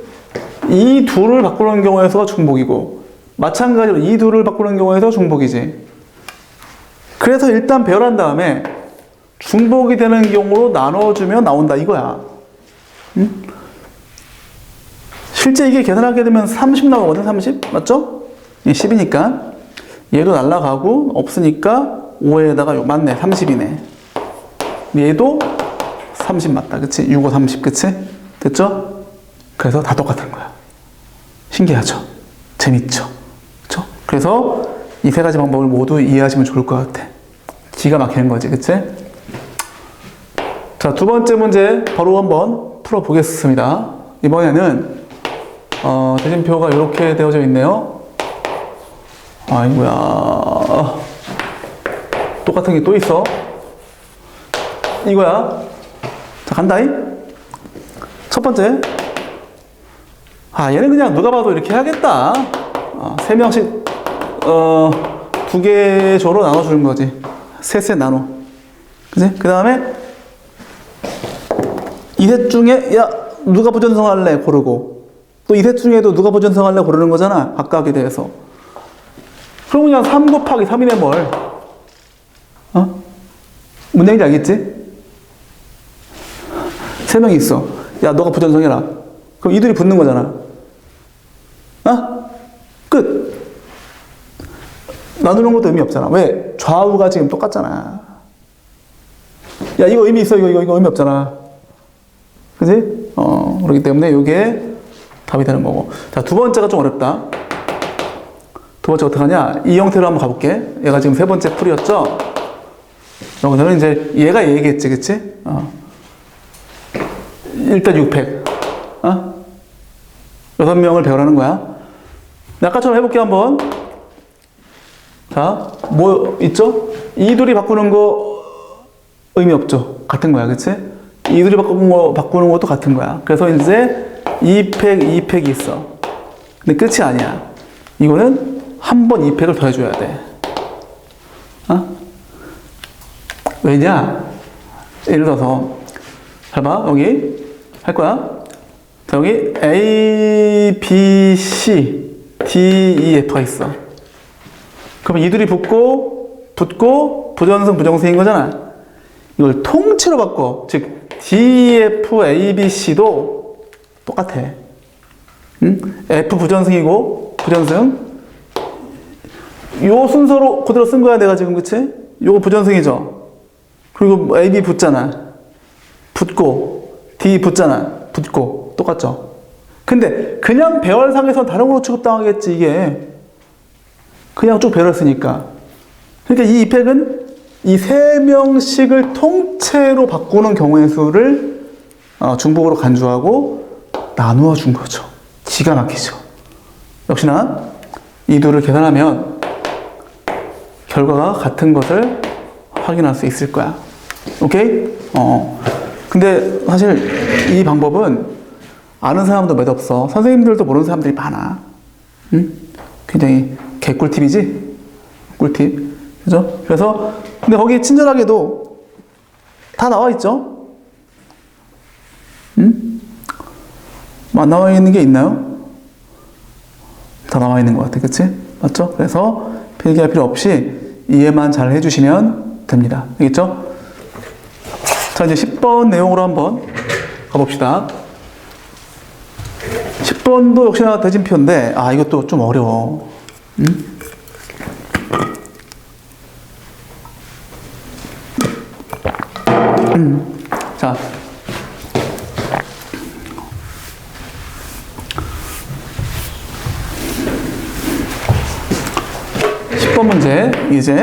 A: 이 둘을 바꾸는 경우에서 중복이고, 마찬가지로 이 둘을 바꾸는 경우에서 중복이지. 그래서 일단 배열한 다음에 중복이 되는 경우로 나눠주면 나온다, 이거야. 응? 실제 이게 계산하게 되면 30 나오거든, 30? 맞죠? 10이니까. 얘도 날라가고, 없으니까 5에다가 맞네, 30이네. 얘도 30 맞다, 그치? 6, 5, 30, 그치? 됐죠? 그래서 다 똑같은 거야. 신기하죠? 재밌죠? 그쵸? 그래서 이 3가지 방법을 모두 이해하시면 좋을 것 같아. 기가 막히는 거지, 그치? 자, 두 번째 문제 바로 한번 풀어보겠습니다. 이번에는 대진표가 이렇게 되어져 있네요. 아이고야. 똑같은 게 또 있어. 이거야. 자, 간다잉. 첫 번째. 얘는 그냥 누가 봐도 이렇게 해야겠다. 3명씩 2개조로 나눠주는 거지. 셋 나눠. 그치? 그 다음에 이 셋 중에 야, 누가 부전승 할래? 고르고. 또 이 셋 중에도 누가 부전성할래 고르는 거잖아. 각각에 대해서. 그럼 그냥 3 곱하기 3이네 뭘. 어? 뭔 얘기인지 알겠지? 3명이 있어. 야, 너가 부전성해라. 그럼 이들이 붙는 거잖아. 어? 끝. 나누는 것도 의미 없잖아. 왜? 좌우가 지금 똑같잖아. 야, 이거 의미 있어. 이거 의미 없잖아. 그지? 그렇기 때문에 이게 답이 되는 거고. 자, 두 번째가 좀 어렵다. 두 번째 어떻게 하냐? 이 형태로 한번 가볼게. 얘가 지금 세 번째 풀이었죠? 여기서는 이제 얘가 얘기했지, 그치? 일단 600. 6명을 배우라는 거야. 아까처럼 해볼게, 한번. 자, 뭐 있죠? 이 둘이 바꾸는 거 의미 없죠? 같은 거야, 그치? 이 둘이 바꾸는 것도 같은 거야. 그래서 이제 2팩, 2팩이 있어. 근데 끝이 아니야. 이거는 한 번 2팩을 더 해줘야 돼. 왜냐? 예를 들어서, 잘 봐, 여기 할 거야. 자, 여기 A, B, C, D, E, F가 있어. 그럼 이들이 붙고 부전승, 부정승인 거잖아. 이걸 통째로 바꿔. 즉, D, F, A, B, C도 똑같아. 응? F 부전승이고, 부전승. 요 순서로 그대로 쓴 거야, 내가 지금, 그치? 요거 부전승이죠? 그리고 A, B 붙잖아. 붙고, D 붙잖아. 붙고. 똑같죠? 근데, 그냥 배열상에선 다른 걸로 취급당하겠지, 이게. 그냥 쭉 배열했으니까. 그러니까 이 이펙은 이 3명씩을 통째로 바꾸는 경우의 수를 중복으로 간주하고 나누어 준 거죠. 기가 막히죠. 역시나 이 둘을 계산하면 결과가 같은 것을 확인할 수 있을 거야. 오케이? 근데 사실 이 방법은 아는 사람도 몇 없어. 선생님들도 모르는 사람들이 많아. 응? 굉장히 개꿀팁이지? 꿀팁. 그죠? 그래서, 근데 거기 친절하게도 다 나와 있죠? 응? 뭐 안 나와 있는 게 있나요? 다 나와 있는 것 같아. 그치? 맞죠? 그래서 필기할 필요 없이 이해만 잘 해주시면 됩니다. 알겠죠? 자, 이제 10번 내용으로 한번 가봅시다. 10번도 역시나 대진표인데, 이것도 좀 어려워. 응? 자. 10번 문제, 이제.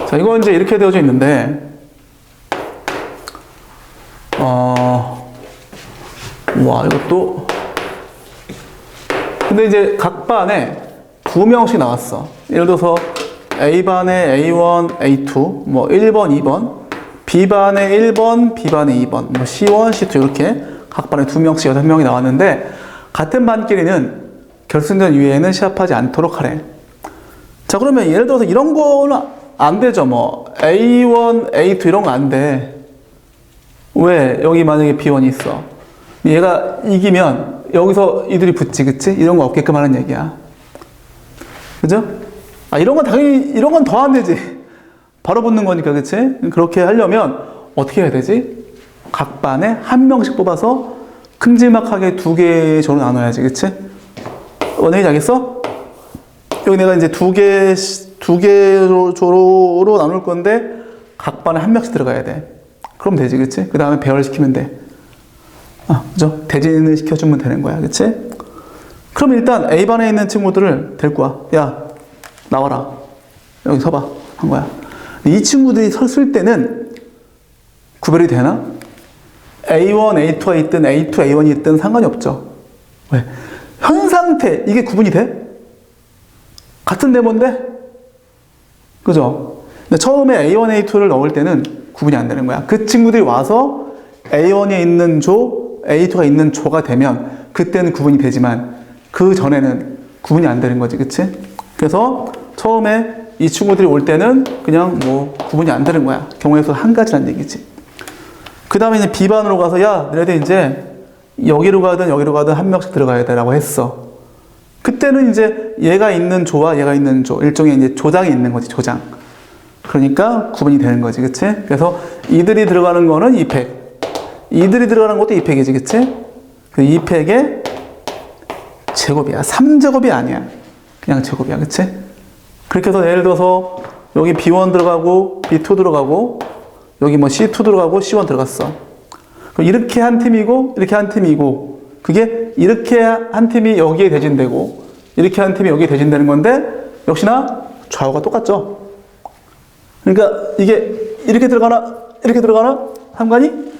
A: 자, 이거 이제 이렇게 되어져 있는데, 이것도. 근데 이제 각 반에 2명씩 나왔어. 예를 들어서 A반에 A1, A2, 뭐 1번, 2번, B반에 1번, B반에 2번, 뭐 C1, C2 이렇게 각 반에 2명씩 6명이 나왔는데 같은 반끼리는 결승전 이후에는 시합하지 않도록 하래. 자, 그러면 예를 들어서 이런 거는 안 되죠. 뭐 A1, A2 이런 거 안 돼. 왜? 여기 만약에 B1이 있어. 얘가 이기면 여기서 이들이 붙지, 그치? 이런 거 없게끔 하는 얘기야. 그죠? 이런 건 당연히, 이런 건 더 안 되지. 바로 붙는 거니까, 그치? 그렇게 하려면 어떻게 해야 되지? 각 반에 한 명씩 뽑아서 큼지막하게 2개의 조로 나눠야지, 그치? 원행이 알겠어? 여기 내가 이제 2개 조로 나눌 건데 각 반에 한 명씩 들어가야 돼. 그럼 되지, 그치? 그 다음에 배열시키면 돼. 그죠? 대진을 시켜주면 되는 거야, 그치? 그럼 일단 A반에 있는 친구들을 데리고 와. 야, 나와라. 여기 서봐. 한 거야. 이 친구들이 섰을 때는 구별이 되나? A1, A2가 있든 A2, A1이 있든 상관이 없죠. 왜? 현 상태, 이게 구분이 돼? 같은 데모인데? 그죠? 근데 처음에 A1, A2를 넣을 때는 구분이 안 되는 거야. 그 친구들이 와서 A1에 있는 조, A2가 있는 조가 되면 그때는 구분이 되지만 그 전에는 구분이 안 되는 거지, 그치? 그래서 처음에 이 친구들이 올 때는 그냥 뭐 구분이 안 되는 거야. 경우의 수 한 가지란 얘기지. 그 다음에 이제 B반으로 가서 야, 너네들 이제 여기로 가든 한 명씩 들어가야 되라고 했어. 그때는 이제 얘가 있는 조와 얘가 있는 조, 일종의 이제 조장이 있는 거지, 조장. 그러니까 구분이 되는 거지, 그치? 그래서 이들이 들어가는 거는 2팩. 이들이 들어가는 것도 2팩이지, 그치? 그 2팩의 제곱이야. 3제곱이 아니야. 그냥 제곱이야, 그치? 그렇게 해서 예를 들어서 여기 B1 들어가고 B2 들어가고 여기 뭐 C2 들어가고 C1 들어갔어. 그럼 이렇게 한 팀이고 이렇게 한 팀이고 그게 이렇게 한 팀이 여기에 대진되고 이렇게 한 팀이 여기에 대진되는 건데 역시나 좌우가 똑같죠. 그러니까 이게 이렇게 들어가나 상관이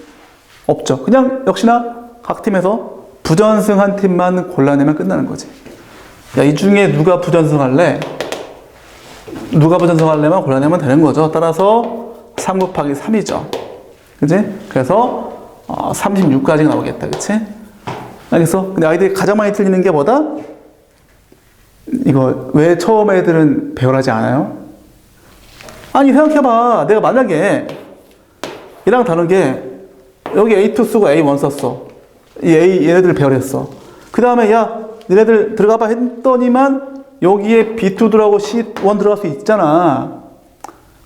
A: 없죠. 그냥 역시나 각 팀에서 부전승 한 팀만 골라내면 끝나는 거지. 야, 이 중에 누가 부전승할래? 누가 부전승할래만 골라내면 되는 거죠. 따라서 3 곱하기 3이죠. 그치? 그래서 36까지 나오겠다. 그치? 알겠어? 근데 아이들이 가장 많이 틀리는 게 뭐다? 이거 왜 처음 애들은 배열하지 않아요? 아니 생각해봐. 내가 만약에 얘랑 다른 게 여기 A2 쓰고 A1 썼어. 이 얘네들 배열했어. 그 다음에 야 너네들 들어가봐 했더니만 여기에 B2 들어가고 C1 들어갈 수 있잖아.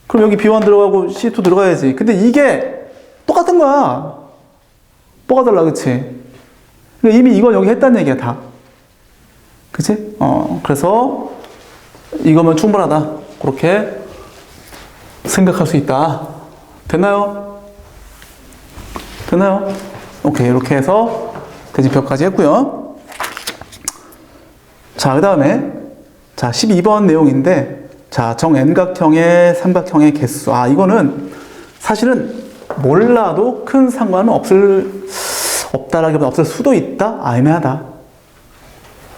A: 그럼 여기 B1 들어가고 C2 들어가야지. 근데 이게 똑같은 거야. 뭐가 달라, 그치? 그러니까 이미 이건 여기 했다는 얘기야, 다. 그치? 그래서 이거면 충분하다. 그렇게 생각할 수 있다. 됐나요? 됐나요? 오케이. 이렇게 해서 대진표까지 했고요. 자, 그 다음에 자, 12번 내용인데 자, 정N각형의 삼각형의 개수. 이거는 사실은 몰라도 큰 상관은 없다라기보다 없을 수도 있다? 애매하다.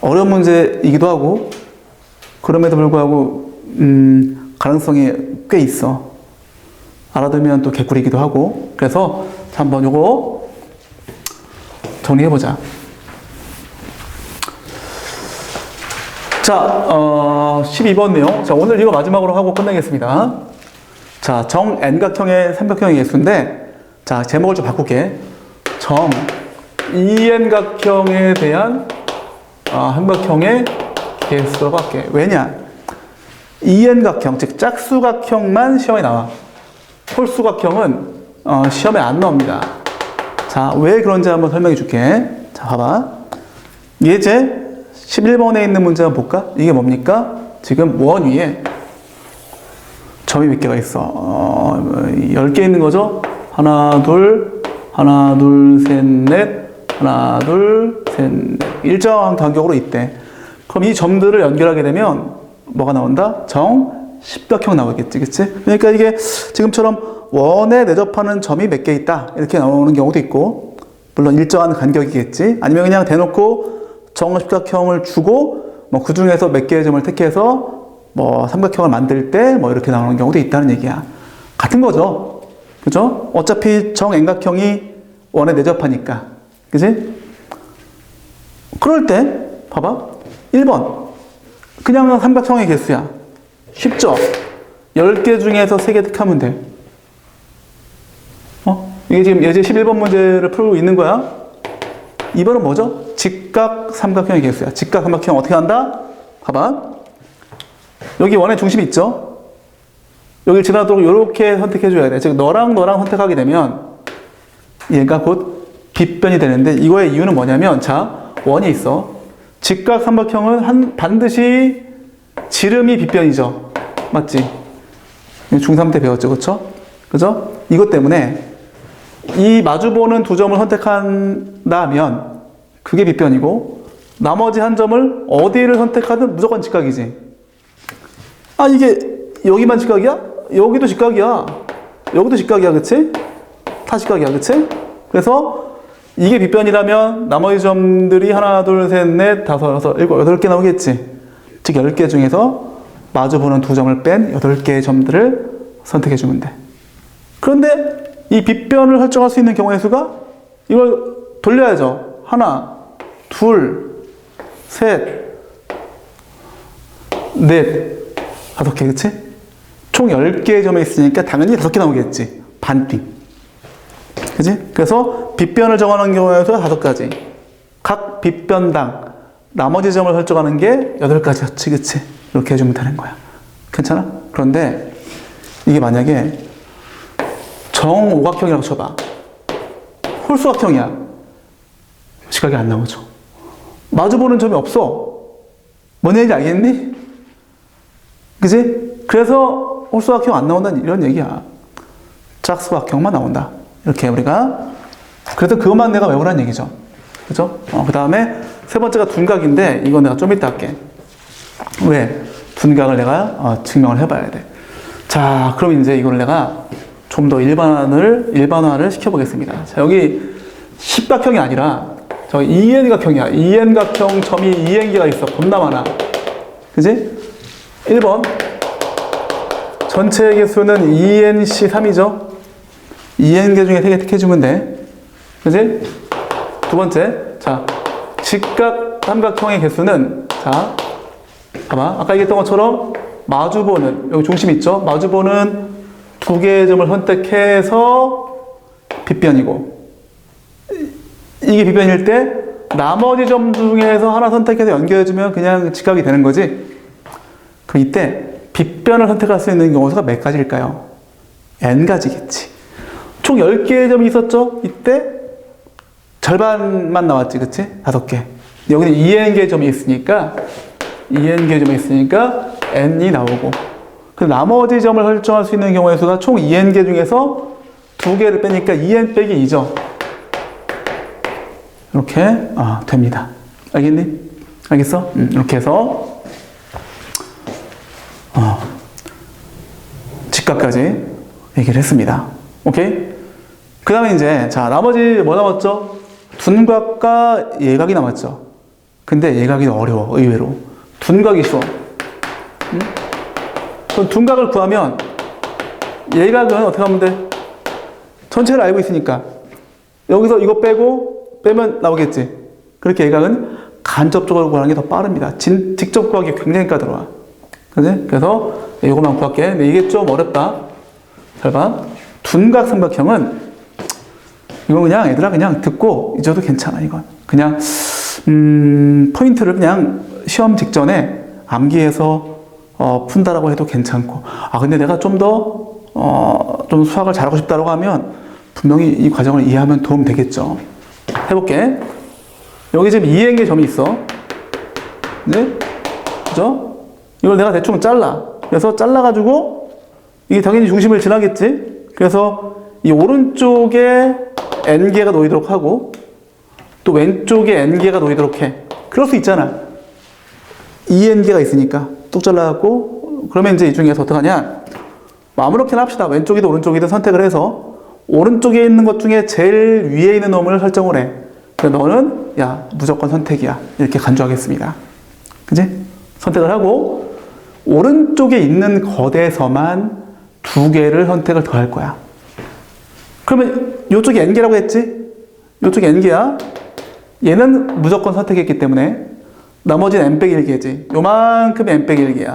A: 어려운 문제이기도 하고 그럼에도 불구하고 가능성이 꽤 있어. 알아두면 또 개꿀이기도 하고. 그래서 한번 요거 정리해보자. 자, 12번 내용. 자, 오늘 이거 마지막으로 하고 끝내겠습니다. 자, 정N각형의 삼각형의 개수인데, 자, 제목을 좀 바꿀게. EN각형에 대한 삼각형의 개수라고 할게. 왜냐? EN각형, 즉 짝수각형만 시험에 나와. 홀수각형은 시험에 안 나옵니다. 자, 왜 그런지 한번 설명해 줄게. 자, 봐봐. 예제 11번에 있는 문제 한번 볼까? 이게 뭡니까? 지금 원 위에 점이 몇 개가 있어? 10개 있는 거죠? 하나, 둘, 셋, 넷, 하나, 둘, 셋, 넷. 일정한 간격으로 있대. 그럼 이 점들을 연결하게 되면 뭐가 나온다? 십각형 나오겠지, 그치? 그러니까 이게 지금처럼 원에 내접하는 점이 몇 개 있다. 이렇게 나오는 경우도 있고, 물론 일정한 간격이겠지. 아니면 그냥 대놓고 정십각형을 주고, 뭐 그 중에서 몇 개의 점을 택해서 뭐 삼각형을 만들 때 뭐 이렇게 나오는 경우도 있다는 얘기야. 같은 거죠. 그죠? 어차피 정N각형이 원에 내접하니까. 그지? 그럴 때, 봐봐. 1번. 그냥 삼각형의 개수야. 쉽죠? 10개 중에서 3개 택하면 돼. 이게 지금 예제 11번 문제를 풀고 있는 거야. 2번은 뭐죠? 직각 삼각형의 개수야. 직각 삼각형 어떻게 한다? 봐봐. 여기 원의 중심이 있죠? 여기 지나도록 이렇게 선택해줘야 돼. 즉, 너랑 선택하게 되면 얘가 곧 빗변이 되는데 이거의 이유는 뭐냐면 자, 원이 있어. 직각 삼각형은 반드시 지름이 빗변이죠. 맞지? 중3 때 배웠죠. 그쵸? 이것 때문에 이 마주보는 두 점을 선택한다면 그게 빗변이고 나머지 한 점을 어디를 선택하든 무조건 직각이지. 이게 여기만 직각이야? 여기도 직각이야. 여기도 직각이야. 그치? 다 직각이야. 그치? 그래서 이게 빗변이라면 나머지 점들이 하나, 둘, 셋, 넷, 다섯, 여섯, 일곱, 8개 나오겠지. 즉 10개 중에서 마주보는 두 점을 뺀 8개의 점들을 선택해주면 돼. 그런데 이 빗변을 설정할 수 있는 경우의 수가 이걸 돌려야죠. 하나, 둘, 셋, 넷, 5개, 그치? 총 10개의 점이 있으니까 당연히 5개 나오겠지. 반띵. 그지? 그래서 빗변을 정하는 경우에서 5가지. 각 빗변당 나머지 점을 설정하는 게 8가지였지, 그치? 이렇게 해주면 되는 거야. 괜찮아? 그런데 이게 만약에 정오각형이라고 쳐봐. 홀수각형이야. 시각이 안 나오죠. 마주보는 점이 없어. 뭔 얘기인지 알겠니? 그지? 그래서 홀수각형 안 나온다는 이런 얘기야. 짝수각형만 나온다. 이렇게 우리가. 그래서 그것만 내가 외우라는 얘기죠. 그죠? 그 다음에 세 번째가 둔각인데, 이거 내가 좀 이따 할게. 왜? 둔각을 내가 증명을 해봐야 돼. 자, 그럼 이제 이걸 내가 좀 더 일반화를 시켜보겠습니다. 자, 여기 십각형이 아니라, 저 EN각형이야. EN각형 점이 EN개가 있어. 겁나 많아. 그지? 1번. 전체 개수는 ENC3이죠? EN개 중에 3개 택해주면 돼. 그지? 두 번째. 자, 직각 삼각형의 개수는, 자, 봐봐. 아까 얘기했던 것처럼 마주보는, 여기 중심 있죠? 마주보는 2개의 점을 선택해서 빗변이고, 이게 빗변일 때 나머지 점 중에서 하나 선택해서 연결해주면 그냥 직각이 되는 거지. 그럼 이때 빗변을 선택할 수 있는 경우가 몇 가지일까요? n가지겠지. 총 10개의 점이 있었죠? 이때 절반만 나왔지, 그치? 5개. 여기는 2n개의 점이 있으니까 n이 나오고, 그 나머지 점을 설정할 수 있는 경우의 수가 총 2n개 중에서 2개를 빼니까 2n 빼기 2죠. 이렇게 됩니다. 알겠니? 알겠어? 이렇게 해서 직각까지 얘기를 했습니다. 오케이? 그 다음에 이제 자, 나머지 뭐 남았죠? 둔각과 예각이 남았죠. 근데 예각이 어려워, 의외로. 둔각이 쉬워. 그럼 둔각을 구하면 예각은 어떻게 하면 돼? 전체를 알고 있으니까 여기서 이거 빼면 나오겠지. 그렇게 예각은 간접적으로 구하는 게 더 빠릅니다. 직접 구하기 굉장히 까다로워. 그지? 그래서 이거만 구할게. 근데 이게 좀 어렵다. 잘 봐. 둔각 삼각형은 이거 그냥 얘들아 그냥 듣고 잊어도 괜찮아. 이건 그냥 포인트를 그냥 시험 직전에 암기해서 푼다라고 해도 괜찮고. 근데 내가 좀 수학을 잘하고 싶다라고 하면 분명히 이 과정을 이해하면 도움 되겠죠. 해볼게. 여기 지금 2n개 점이 있어. 네? 그죠? 이걸 내가 대충 잘라. 그래서 잘라가지고 이게 당연히 중심을 지나겠지? 그래서 이 오른쪽에 n개가 놓이도록 하고 또 왼쪽에 n개가 놓이도록 해. 그럴 수 있잖아. 2n개가 있으니까 뚝 잘라갖고 그러면 이제 이 중에서 어떡하냐? 아무렇게나 합시다. 왼쪽이든 오른쪽이든 선택을 해서 오른쪽에 있는 것 중에 제일 위에 있는 놈을 설정을 해. 그래서 너는 야 무조건 선택이야. 이렇게 간주하겠습니다. 그지? 선택을 하고 오른쪽에 있는 것에서만 2개를 선택을 더 할 거야. 그러면 이쪽이 n개라고 했지? 이쪽이 n개야. 얘는 무조건 선택했기 때문에 나머지는 n 빼기 1개지. 요만큼이 n 빼기 1개야.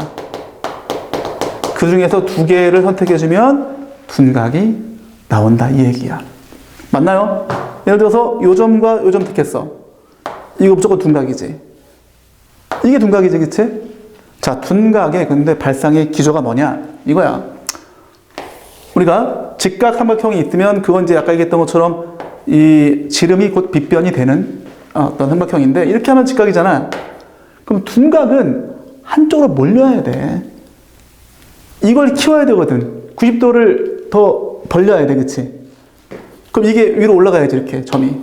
A: 그 중에서 2개를 선택해주면 둔각이 나온다 이 얘기야. 맞나요? 예를 들어서 요 점과 요 점 택했어. 이거 무조건 둔각이지. 이게 둔각이지, 그치? 자, 둔각의 근데 발상의 기조가 뭐냐? 이거야. 우리가 직각 삼각형이 있으면 그건 이제 아까 얘기했던 것처럼 이 지름이 곧 빗변이 되는 어떤 삼각형인데 이렇게 하면 직각이잖아. 그럼 둔각은 한쪽으로 몰려야 돼. 이걸 키워야 되거든. 90도를 더 벌려야 돼, 그치? 그럼 이게 위로 올라가야지, 이렇게 점이.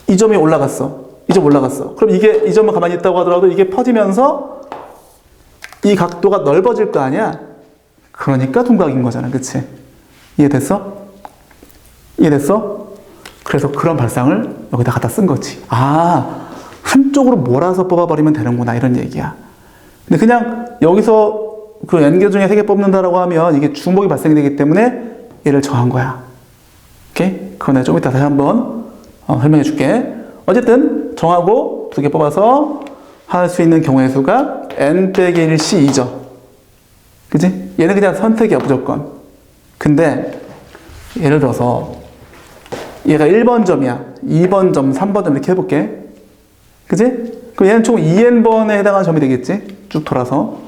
A: 이 점이 올라갔어. 이 점 올라갔어. 그럼 이 점은 가만히 있다고 하더라도 이게 퍼지면서 이 각도가 넓어질 거 아니야? 그러니까 둔각인 거잖아, 그치? 이해됐어? 이해됐어? 그래서 그런 발상을 여기다 갖다 쓴 거지. 한쪽으로 몰아서 뽑아버리면 되는구나, 이런 얘기야. 근데 그냥 여기서 그 n개 중에 3개 뽑는다라고 하면 이게 중복이 발생이 되기 때문에 얘를 정한 거야. 오케이? 그거 내가 좀 이따 다시 한번 설명해 줄게. 어쨌든 정하고 2개 뽑아서 할 수 있는 경우의 수가 n 빼기 1c 2죠. 그지? 얘는 그냥 선택이야, 무조건. 근데 예를 들어서 얘가 1번 점이야. 2번 점, 3번 점 이렇게 해볼게. 그지? 그럼 얘는 총 2n번에 해당하는 점이 되겠지? 쭉 돌아서.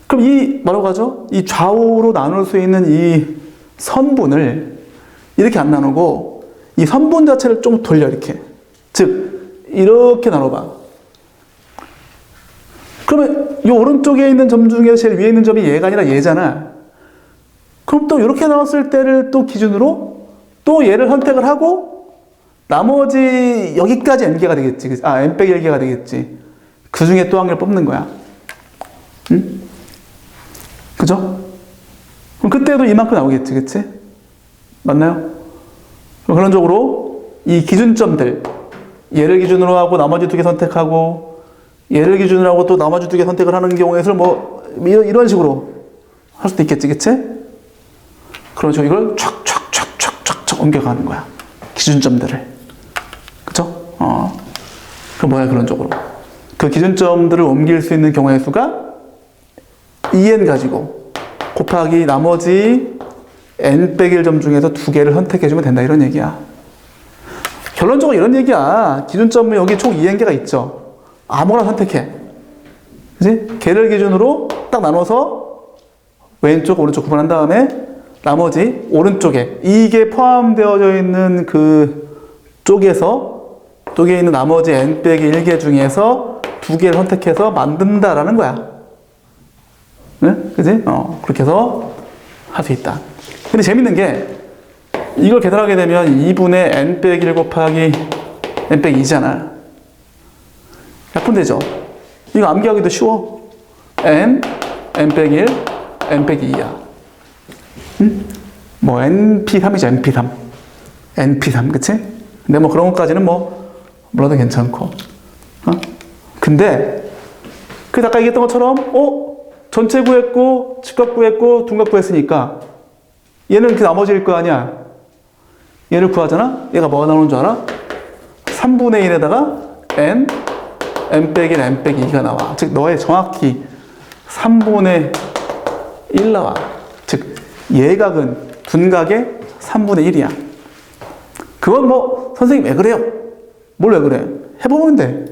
A: 그럼 이, 뭐라고 하죠? 이 좌우로 나눌 수 있는 이 선분을 이렇게 안 나누고 이 선분 자체를 좀 돌려, 이렇게. 즉, 이렇게 나눠봐. 그러면 이 오른쪽에 있는 점 중에 제일 위에 있는 점이 얘가 아니라 얘잖아. 그럼 또 이렇게 나눴을 때를 또 기준으로 또 얘를 선택을 하고 나머지 여기까지 n개가 되겠지. n 빼기 1개가 되겠지. 그 중에 또 한 개를 뽑는 거야. 응? 그죠? 그럼 그때도 이만큼 나오겠지. 그치? 맞나요? 그런 쪽으로 이 기준점들, 얘를 기준으로 하고 나머지 2개 선택하고 얘를 기준으로 하고 또 나머지 2개 선택을 하는 경우에는 뭐 이런 식으로 할 수도 있겠지. 그치? 그러죠. 이걸 촥촥촥촥촥 옮겨가는 거야. 기준점들을. 그쵸? 그 뭐야, 그런 쪽으로. 그 기준점들을 옮길 수 있는 경우의 수가 2n 가지고 곱하기 나머지 n 빼기 1점 중에서 2개를 선택해주면 된다. 이런 얘기야. 결론적으로 이런 얘기야. 기준점은 여기 총 2n개가 있죠. 아무거나 선택해. 그치? 걔를 기준으로 딱 나눠서 왼쪽, 오른쪽 구분한 다음에 나머지 오른쪽에 이게 포함되어져 있는 그 쪽에 있는 나머지 n 빼기 1개 중에서 2개를 선택해서 만든다라는 거야. 네? 그지? 그렇게 해서 할 수 있다. 근데 재밌는 게 이걸 계산하게 되면 2분의 n 빼기 1 곱하기 n 빼기 2잖아. 약분되죠? 이거 암기하기도 쉬워. n 빼기 1, n 빼기 2야. 응? 뭐 np3이죠. np3. 그치? 근데 뭐 그런 것까지는 뭐 몰라도 괜찮고. 근데 그 아까 얘기했던 것처럼 전체 구했고 직각 구했고 둔각 구했으니까 얘는 그 나머지일 거 아니야. 얘를 구하잖아. 얘가 뭐가 나오는 줄 알아? 3분의 1에다가 n 빼기 1, n 빼기 2가 나와. 즉 너의 정확히 3분의 1 나와. 즉 예각은 둔각의 3분의 1이야. 그건 뭐 선생님 왜 그래요? 뭘 왜 그래? 해보면 돼.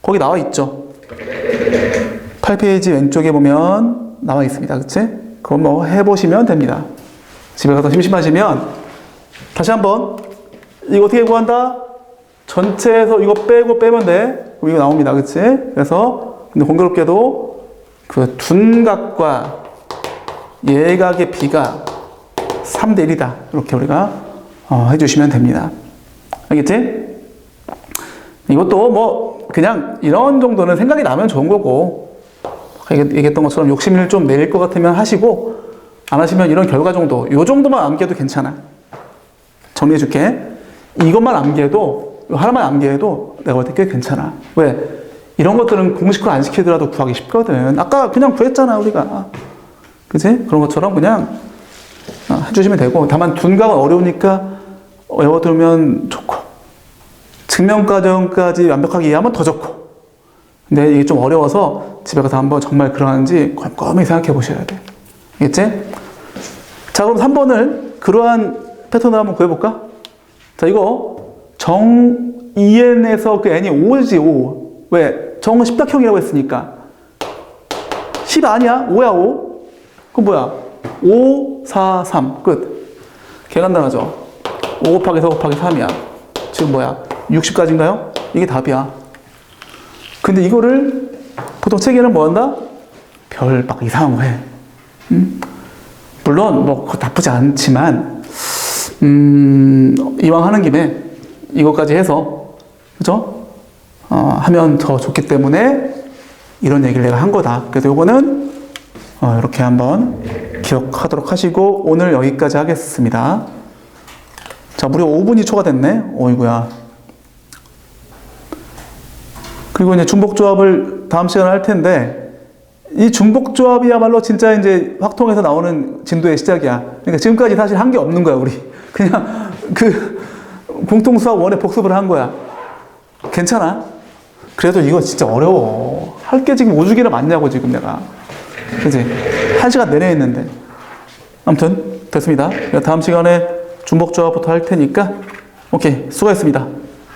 A: 거기 나와 있죠. 8페이지 왼쪽에 보면 나와 있습니다. 그치? 그건 뭐 해보시면 됩니다. 집에 가서 심심하시면 다시 한번 이거 어떻게 구한다? 전체에서 이거 빼고 빼면 돼. 그럼 이거 나옵니다. 그치? 그래서 근데 공교롭게도 그 둔각과 예각의 비가 3대 1이다. 이렇게 우리가 해주시면 됩니다. 알겠지? 이것도 뭐 그냥 이런 정도는 생각이 나면 좋은 거고 얘기했던 것처럼 욕심을 좀 낼 것 같으면 하시고 안 하시면 이런 결과 정도 요 정도만 암기해도 괜찮아. 정리해 줄게. 이것만 암기해도 하나만 암기해도 내가 볼 때 꽤 괜찮아. 왜? 이런 것들은 공식으로 안 시키더라도 구하기 쉽거든. 아까 그냥 구했잖아 우리가. 그치? 그런 것처럼 그냥 해주시면 되고 다만 둔각은 어려우니까 외워두면 좋고 증명과정까지 완벽하게 이해하면 더 좋고 근데 이게 좀 어려워서 집에 가서 한번 정말 그러한지 꼼꼼히 생각해 보셔야 돼. 알겠지? 자 그럼 3번을 그러한 패턴을 한번 구해볼까? 자 이거 정 2n에서 그 n이 5지 5. 왜? 정은 십각형이라고 했으니까 10 아니야? 5야 5. 그럼 뭐야? 5, 4, 3 끝. 개 간단하죠? 5 곱하기 4 곱하기 3이야. 지금 뭐야? 60까지인가요? 이게 답이야. 근데 이거를 보통 책에는 뭐 한다? 별 막 이상한 거 해. 물론 뭐 그거 나쁘지 않지만 이왕 하는 김에 이것까지 해서 그죠? 하면 더 좋기 때문에 이런 얘기를 내가 한 거다. 그래서 요거는 이렇게 한번 기억하도록 하시고 오늘 여기까지 하겠습니다. 자, 무려 5분이 초과됐네. 어이구야. 그리고 이제 중복조합을 다음 시간에 할 텐데 이 중복조합이야말로 진짜 이제 확통에서 나오는 진도의 시작이야. 그러니까 지금까지 사실 한 게 없는 거야, 우리. 그냥 그 공통수학 원의 복습을 한 거야. 괜찮아? 그래도 이거 진짜 어려워. 할 게 지금 오주기나 많냐고, 지금 내가. 그치? 1시간 내내 했는데. 아무튼, 됐습니다. 다음 시간에 중복조합부터 할 테니까 오케이, 수고했습니다.